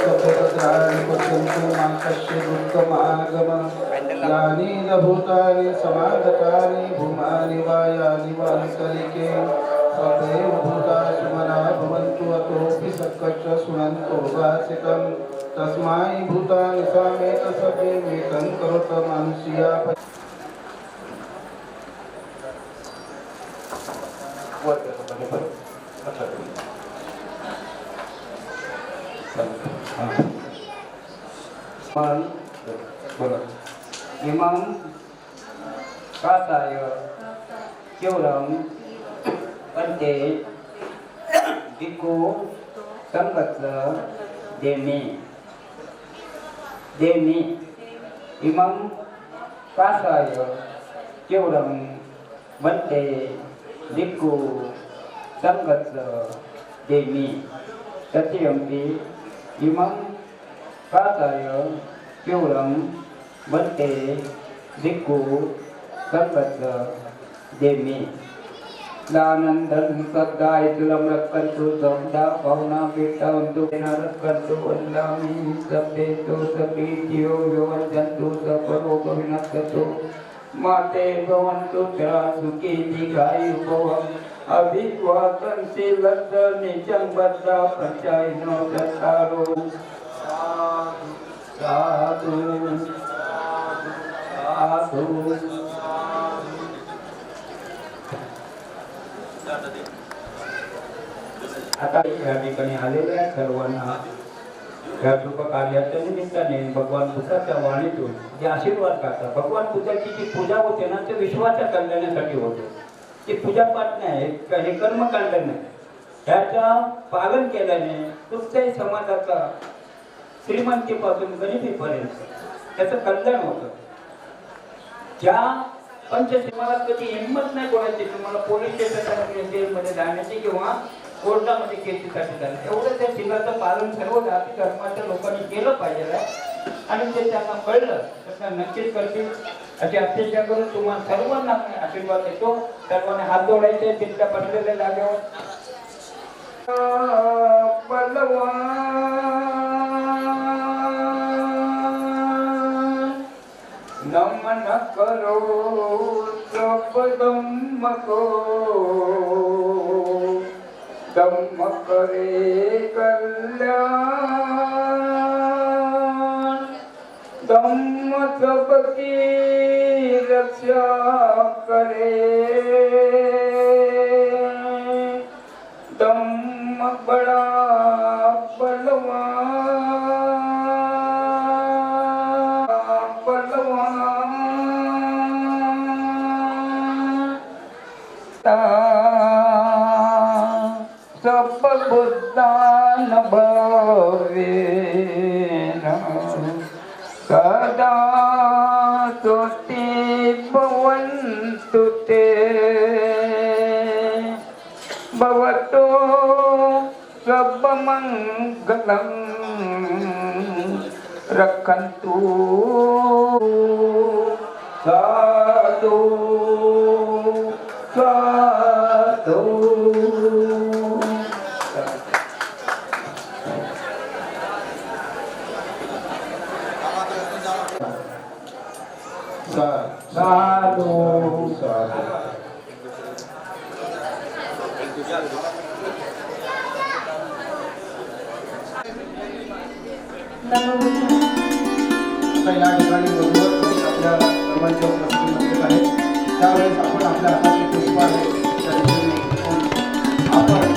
सभ्ये भद्राणि पश्यन्तु मा कश्चित् दुःखमागमः यानि न भूतानि समागतानि भूमानि वा यानि वा कलिके सभ्ये भूता सुमना भवन्तु अतोऽपि सत्कच्च शृण्वन्तु भासितं तस्मै भूतानि सामेत सभ्ये मेतं करोत मानुष्या इमं काताय केवलं पंते दिक्कु संगत्ल देमी इमं काताय केवलं पंते दिक्कु संगत्ल देमी सत्यंति इमं काताय केवलं वन्ते दिक्कु संगत्ल देमी दानंदन सद्गायतुलं रक्कन्तु सौदा पौना पीठवन्तु रक्कन्तु वन्दामि सभ्येतु सप्रीत्यो योवन्तु सपरोपविनक्तु माते भवन्तु च सुखी दीर्घायुः अभिद्वातंसि लद्ध निजं बद्धा प्रचायनो दत्तारो साधु साधु आता या ठिकाणी आलेल्या सर्वांना या शुभ कार्याच्या निमित्ताने भगवान बुद्धाच्या वाणीतून जे आशीर्वाद करतात भगवान बुद्धाची जी पूजा होते ना ते विश्वाच्या कल्याणासाठी होते ती पूजापाठ नाही हे कर्मकांड नाही ह्याचा पालन केल्याने कुठल्याही समाजाचा श्रीमंतीपासून गरिबीपर्यंत त्याचं कल्याण होतं ज्या पंचशीमाला कधी हिंमत नाही कोणाची तुम्हाला पोलीस स्टेशनमध्ये जेलमध्ये जाण्याची किंवा कोर्टामध्ये केसीसाठी जाणे एवढं त्या सीमाचं पालन सर्व जाती धर्माच्या लोकांनी केलं पाहिजे आणि ते त्यांना कळलं तर त्या नक्कीच करतील अशी अपेक्षा करून तुम्हाला सर्वांना आशीर्वाद देतो सर्वांनी हात जोडायचे तिथल्या बसलेल्या जागेवर नमन करो दम्म को दम्म करे कल्याण दम्म सबकी रक्षा करे दम्म बड़ा सब बुद्धान भवेन सदा स्तुति भवन्तु ते भवतो सर्वमङ्गलं रक्षन्तु साधु साधु साधु साधु या ठिकाणी आपल्या सर्वांच्या उपस्थितीमध्ये आहे त्यावेळेस आपण आपल्या हाताचे पुष्प आहे आपण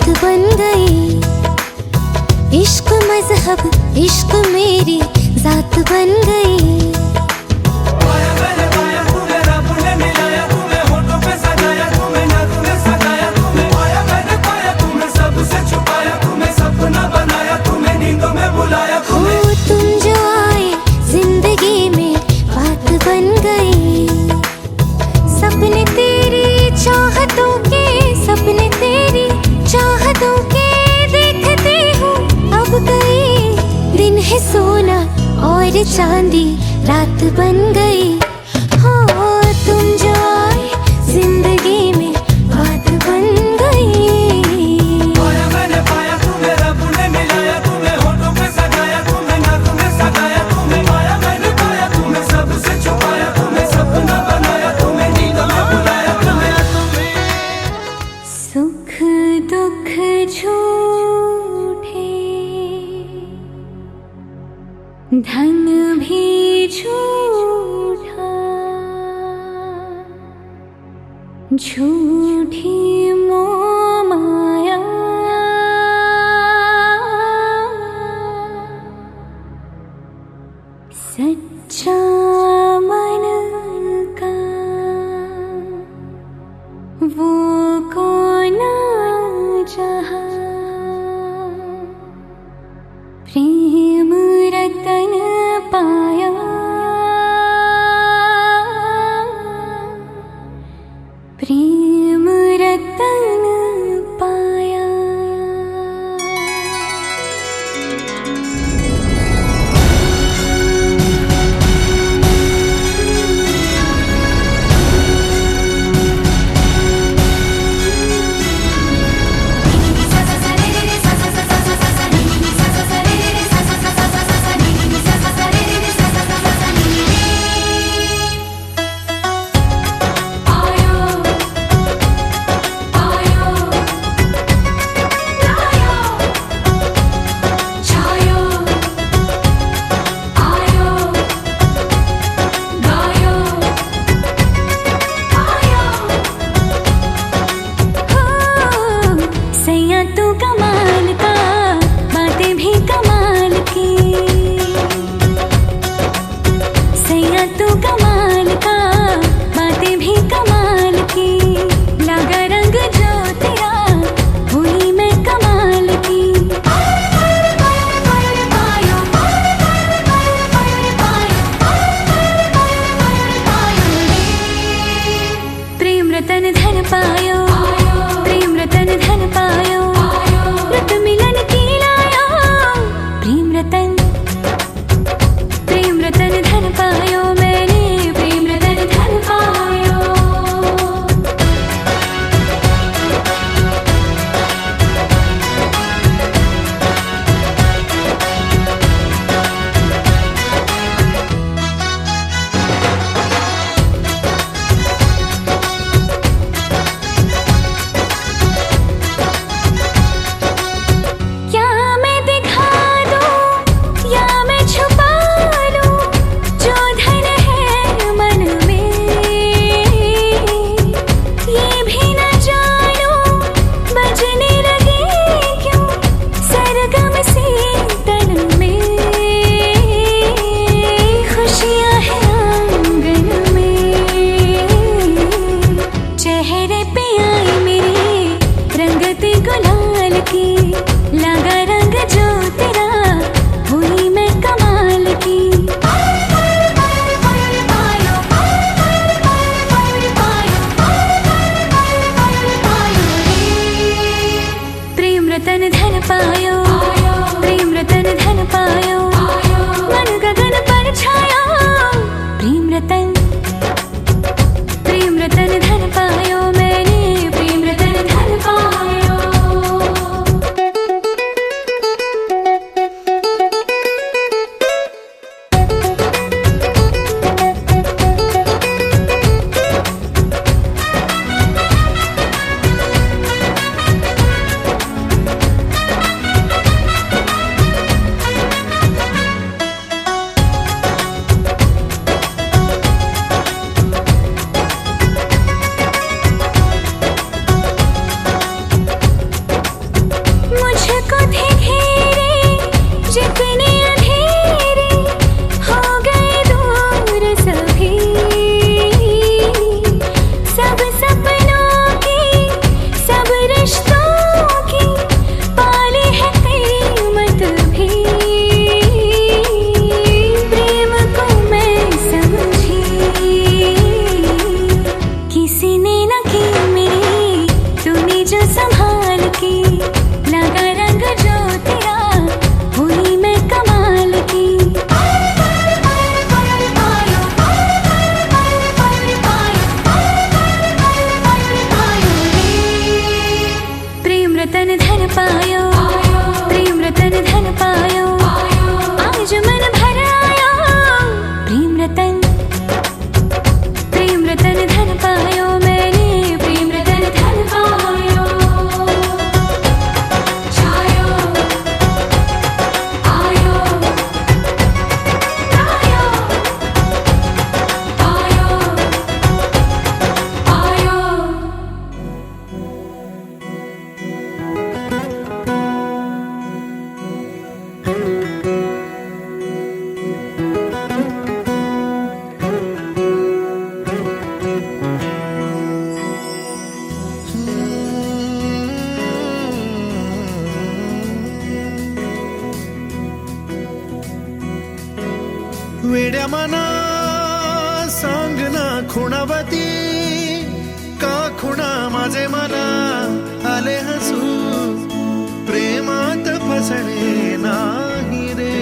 बात बन गई। इश्क मजहब इश्क मेरी जात बन गई। तुम जो आए जिंदगी में बात बन गई। सपने तेरी चाहतों के, सपने तेरी चाहतों के देखते हूँ अब गई। दिन है सोना और चांदी रात बन गई। हो तुम जो आए जिंदगी में बात बन गई। सुख दुख झूठे, धन भी झूठा, झूठी मोह माया, सच्चा मन का वो कौन जहाँ। प्रेम रतन पाया, प्रेम रतन पाया। धन पायो, प्रेम रतन धन पायो, आज मन भर आया। प्रेम रतन धन पायो, मैंने प्रेम रतन धन पायो। छायो आयो आयो आयो आयो। वेड्या मना सांग ना खुणावती, का खुणा माझे मला आले हसू, प्रेमात फसणे नाही रे।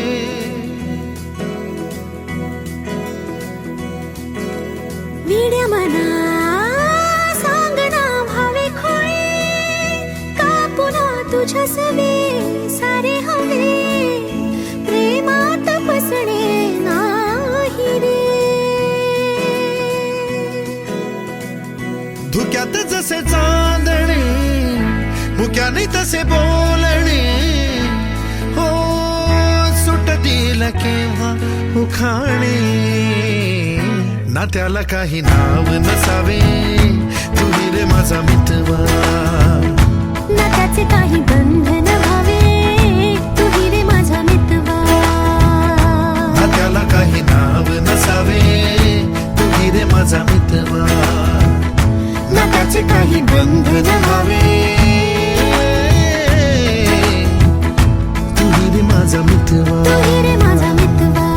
वेड्या मना सांगना भावे खोळे, का पुन्हा तुझ्या सवे सारे हवे, प्रेमात फसणे नाही रे। धुक्यात जसे चांदणे, मुक्याने तसे बोलणे, हो सुटतील केव्हा उखाणे, ना त्याला काही नाव नसावे, तुम्ही रे माझा मितवा, ना त्याचे काही बंधन व्हावे, तुही रे माझा मितवा, ना त्याला काही नाव नसावे, तुम्ही रे माझा मितवा, ना त्याचे काही बंधन व्हावे, तुम्ही रे माझा मितवा, तुही रे माझा मितवा।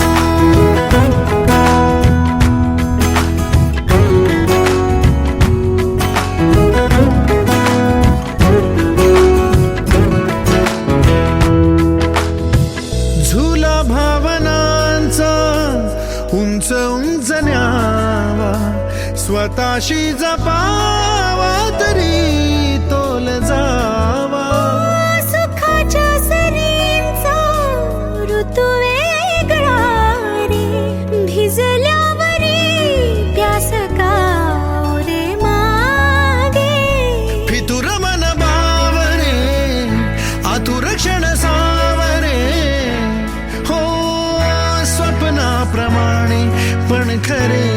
झुला भावनांचा उंच उंच न्यावा, स्वतःशी जपावा तरी तोल जावा, सुखाच्या सरींचा ऋतू वेगळा रे, भिजल्यावरी प्यास का रे मागे, फितुर मन बावरे, आतुर क्षण सावरे, हो स्वप्नाप्रमाणे पण खरे,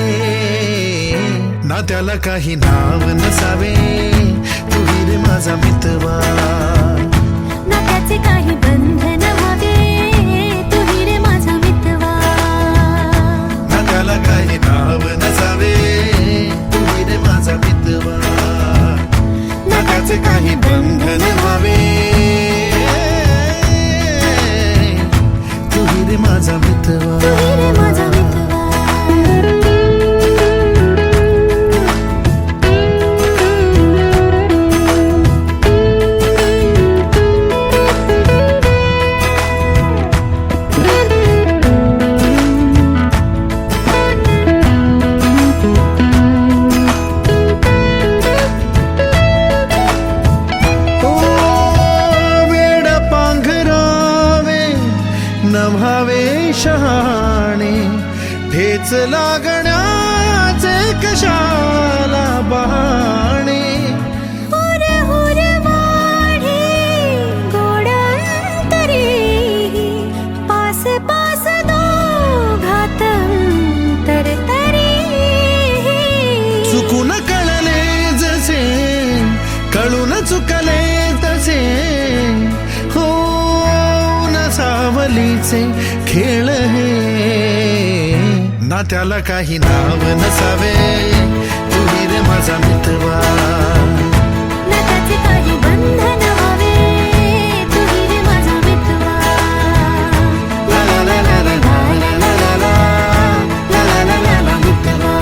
ना त्याला काही नाव नसावे, तुही रे माझा मितवा, ना त्याचे काही बंधन व्हावे, तुही रे माझा मितवा, ना त्याला काही नाव नसावे, तुही रे माझा मितवा, ना त्याचे काही बंधन व्हावे, तुही रे माझा मितवा, तुही रे माझा मितवा। नभावे शहाणे, ठेच लागण्याचे कशाला बहाणे, हुर हुर वाढे गोड अंतरी, पास पास दोघात अंतर तरी, चुकून कळले जसे कळून चुकले तसे, हो न सावलीचे खेळ हे, ना त्याला काही नाव नसावे, तुही रे माझा मितवा, ना त्याचे काही बंधन व्हावे, तुही रे माझा मितवा, ला ला ला ला ला ला ला ला ला ला ला ला ला ला मितवा,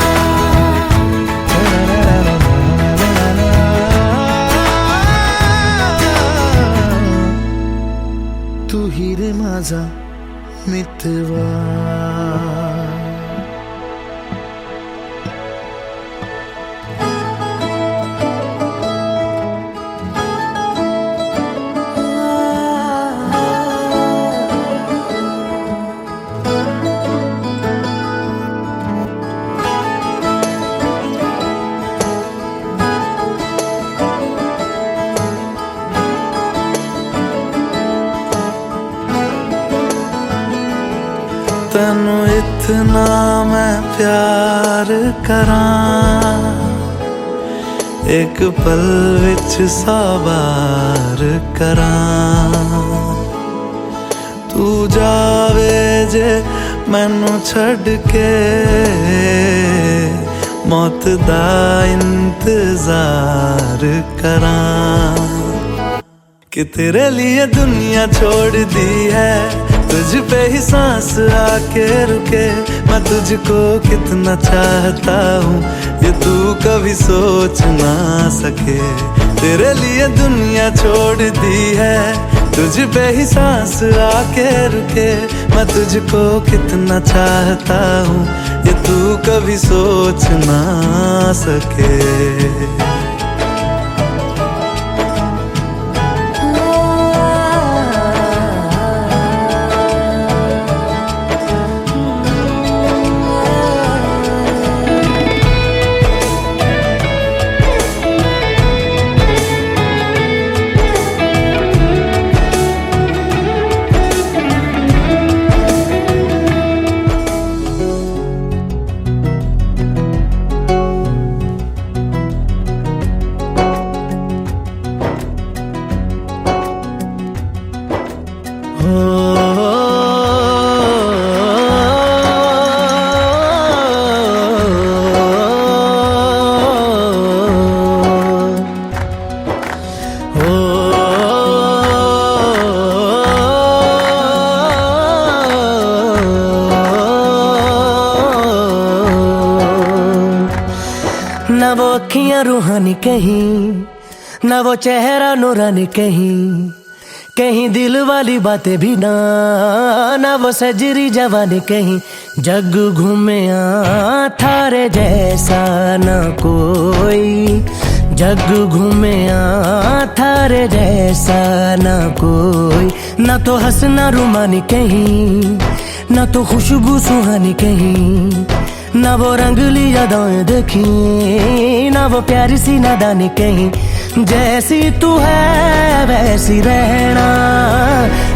तुही रे माझा मितवा। तेनू इतना मैं प्यार करां एक पल विच 100 बार करां तू जावे जे मैनू छड़ के मौत दा इंतजार करां कि तेरे लिए दुनिया छोड़ दी है तुझ पे ही सांस आके रुके मैं तुझको कितना चाहता हूँ ये तू कभी सोच ना सके तेरे लिए दुनिया छोड़ दी है तुझ पे ही सांस आके रुके मैं तुझको कितना चाहता हूँ ये तू कभी सोच ना सके ना वो अखियां रूहानी कहीं ना वो चेहरा नूरानी कहीं कहीं दिल वाली बातें भी ना वो सजरी जवानी कहीं जग घूमे थारे जैसा ना कोई जग घूमे थारे जैसा ना कोई ना तो हंसना रुमानी कहीं ना तो खुशबू सुहानी कहीं ना वो रंगली यादें देखी ना वो प्यारी सी नादानी कहीं जैसी तू है वैसी रहना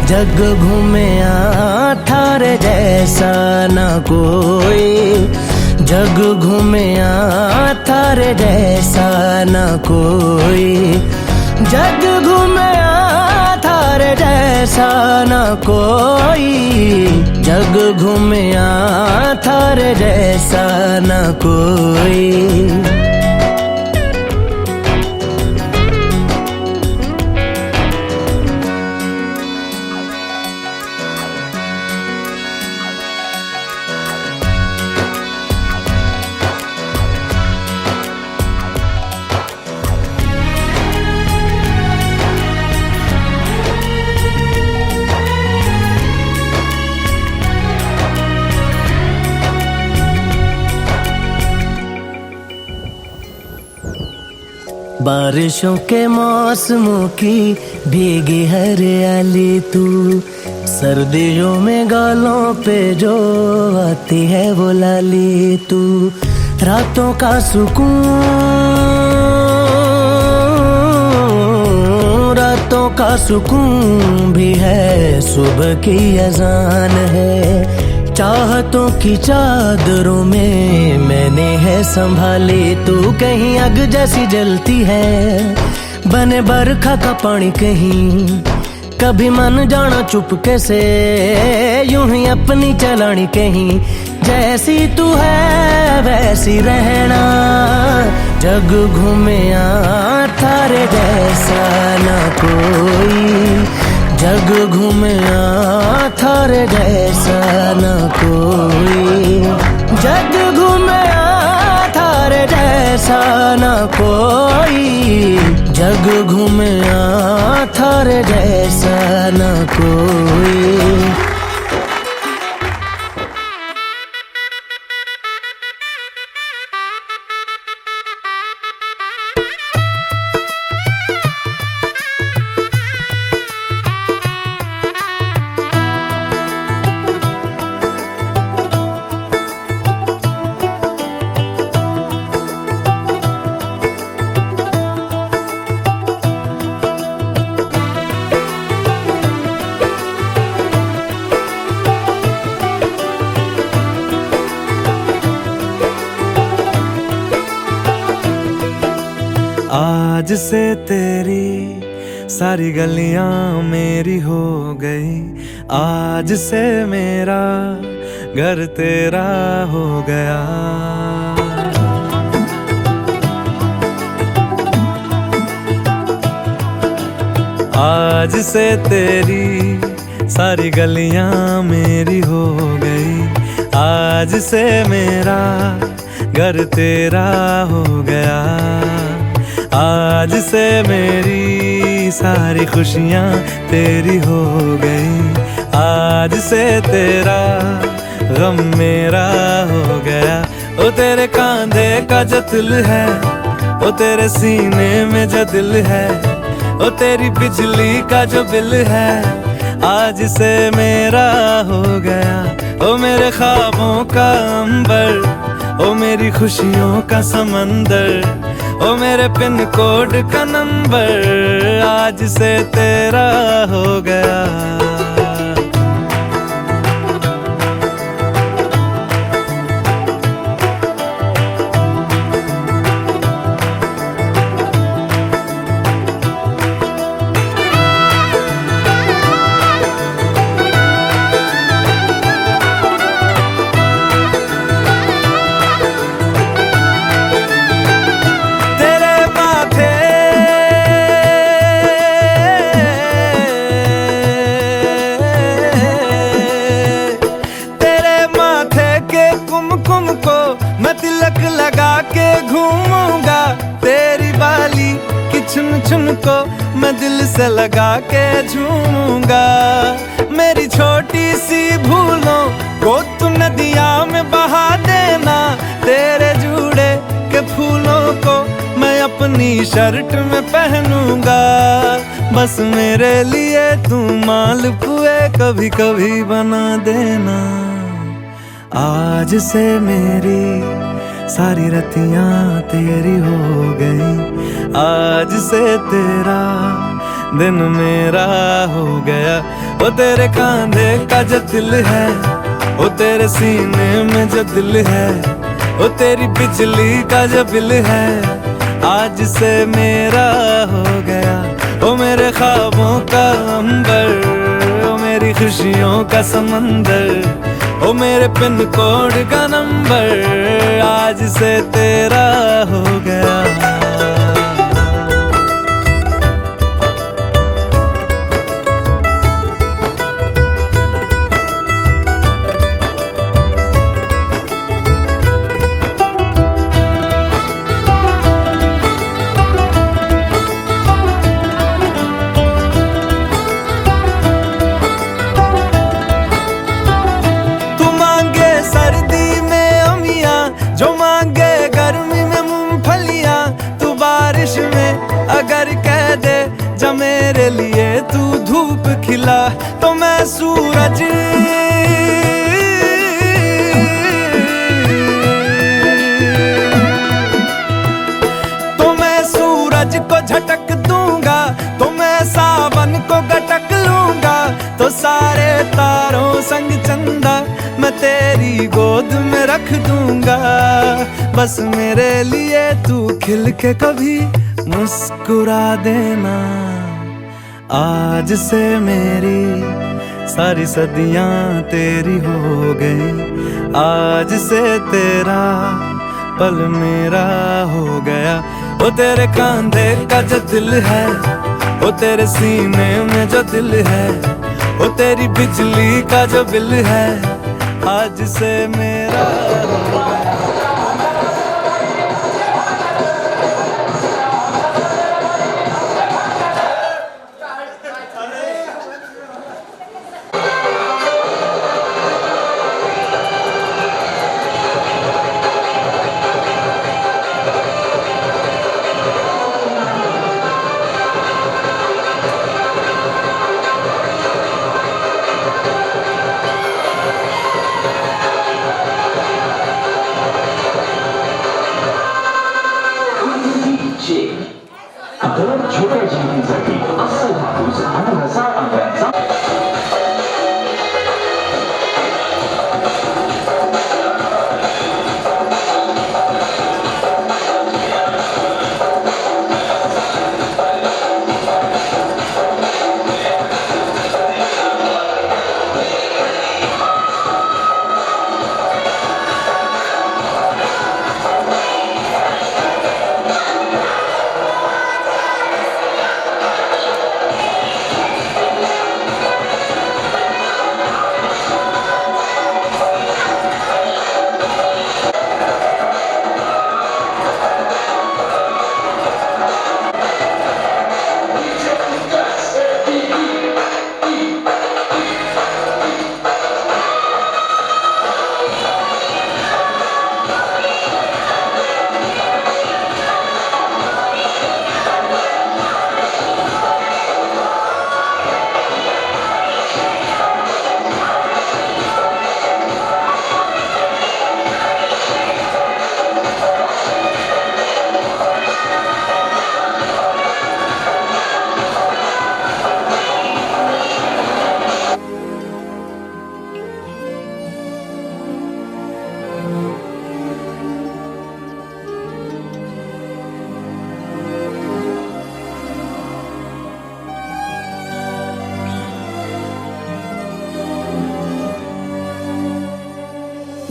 जग घूमे थारे जैसा ना कोई जग घूमे थारे जैसा ना कोई जग घूमे थारे जैसा ना कोई जग घूमे थारे जैसा ना कोई बारिशों के मौसमों की भीगी हरियाली तू सर्दियों में गालों पे जो आती है वो लाली तू रातों का सुकून रातों का सुकून भी है सुबह की अजान है चाहतों की चादरों में मैंने है संभाली तू कहीं आग जैसी जलती है बने बरखा का पानी कहीं कभी मन जाना चुपके से यूं ही अपनी चलानी कहीं जैसी तू है वैसी रहना जग घूमे थारे जैसा ना कोई जग घूमे थारे जैसा ना कोई जग घूमे थारे जैसा ना कोई जग घूमे थारे जैसा ना कोई आज से तेरी सारी गलियां मेरी हो गई, आज से मेरा घर तेरा हो गया। आज से तेरी सारी गलियां मेरी हो गई, आज से मेरा घर तेरा हो गया। आज से मेरी सारी खुशियां तेरी हो गई, आज से तेरा गम मेरा हो गया। ओ तेरे कांधे का जो दिल है, ओ तेरे सीने में जो दिल है, ओ तेरी बिजली का जो बिल है, आज से मेरा हो गया। ओ मेरे ख्वाबों का अंबर, ओ मेरी खुशियों का समंदर, ओ मेरे पिन कोड का नंबर, आज से तेरा हो गया। चुन चुन को मैं दिल से लगा के झूमूंगा। मेरी छोटी सी भूलों को तू नदिया में बहा देना, तेरे जुड़े के फूलों को मैं अपनी शर्ट में पहनूंगा। बस मेरे लिए तू मालपुए कभी कभी बना देना। आज से मेरी सारी रतियां तेरी हो गई, आज से तेरा दिन मेरा हो गया। वो तेरे कांधे का जो दिल है, वो तेरे सीने में जो दिल है, वो तेरी बिजली का जो बिल है, आज से मेरा हो गया। वो मेरे ख्वाबों का अंबर, वो मेरी खुशियों का समंदर, ओ मेरे पिन कोड का नंबर, आज से तेरा हो गया। अगर कह दे जब मेरे लिए तू धूप खिला, तो मैं सूरज को झटक दूंगा, तो मैं सावन को गटक लूंगा। तो सारे तारों संग चंदा मैं तेरी गोद में रख दूंगा। बस मेरे लिए तू खिल के कभी मुस्कुरा देना। आज से मेरी सारी सदियां तेरी हो गई, आज से तेरा पल मेरा हो गया। वो तेरे कांधे का जो दिल है, वो तेरे सीने में जो दिल है, वो तेरी बिजली का जो बिल है, आज से मेरा हो गया।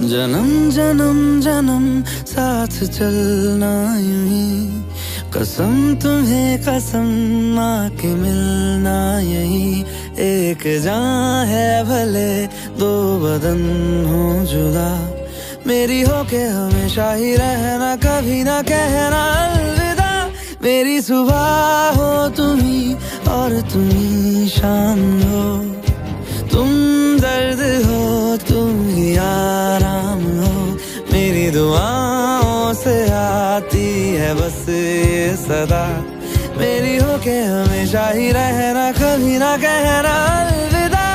जन्म जन्म जन्म साथ चलना यूं ही, कसम तुम्हें कसम माँ के मिलना यही। एक जान है भले दो बदन हो जुदा, मेरी होके हमेशा ही रहना, कभी ना कहना अलविदा। मेरी सुबह हो तुम्ही और तुम्ही शाम हो, तुम दर्द हो तुम ही आराम हो। मेरी दुआओं से आती है बस ये सदा, मेरी होके हमेशा ही रहना, कभी ना कहना अलविदा।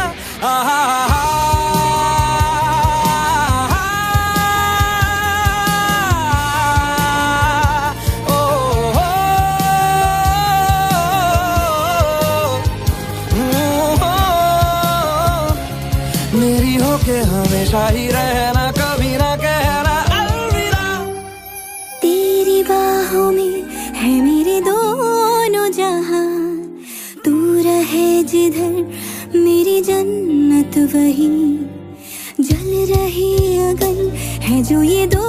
मेरी होके हमेशा ही रहना, कभी ना कहना अलविदा। तेरी बाहों में है मेरे दोनों जहां, तू रहे जिधर मेरी जन्नत वही। जल रही अगन है जो ये दो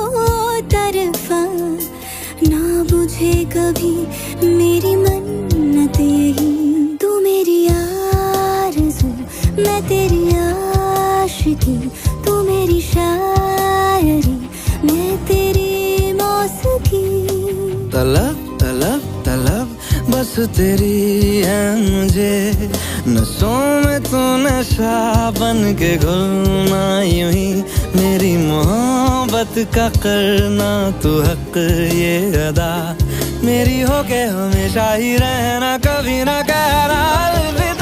तरफा, ना बुझे कभी मेरी मन्नत यही। तू मेरी आरज़ू मैं तेरी आशिकी, तू मेरी शायरी मैं तेरी मौसीकी। तलब तलब तलब बस तेरी है मुझे, नसों में तू नशा बन के घुलना यूं ही। मेरी मोहब्बत का करना तू हक ये अदा, मेरी होके हमेशा ही रहना, कभी ना कहना अलविदा।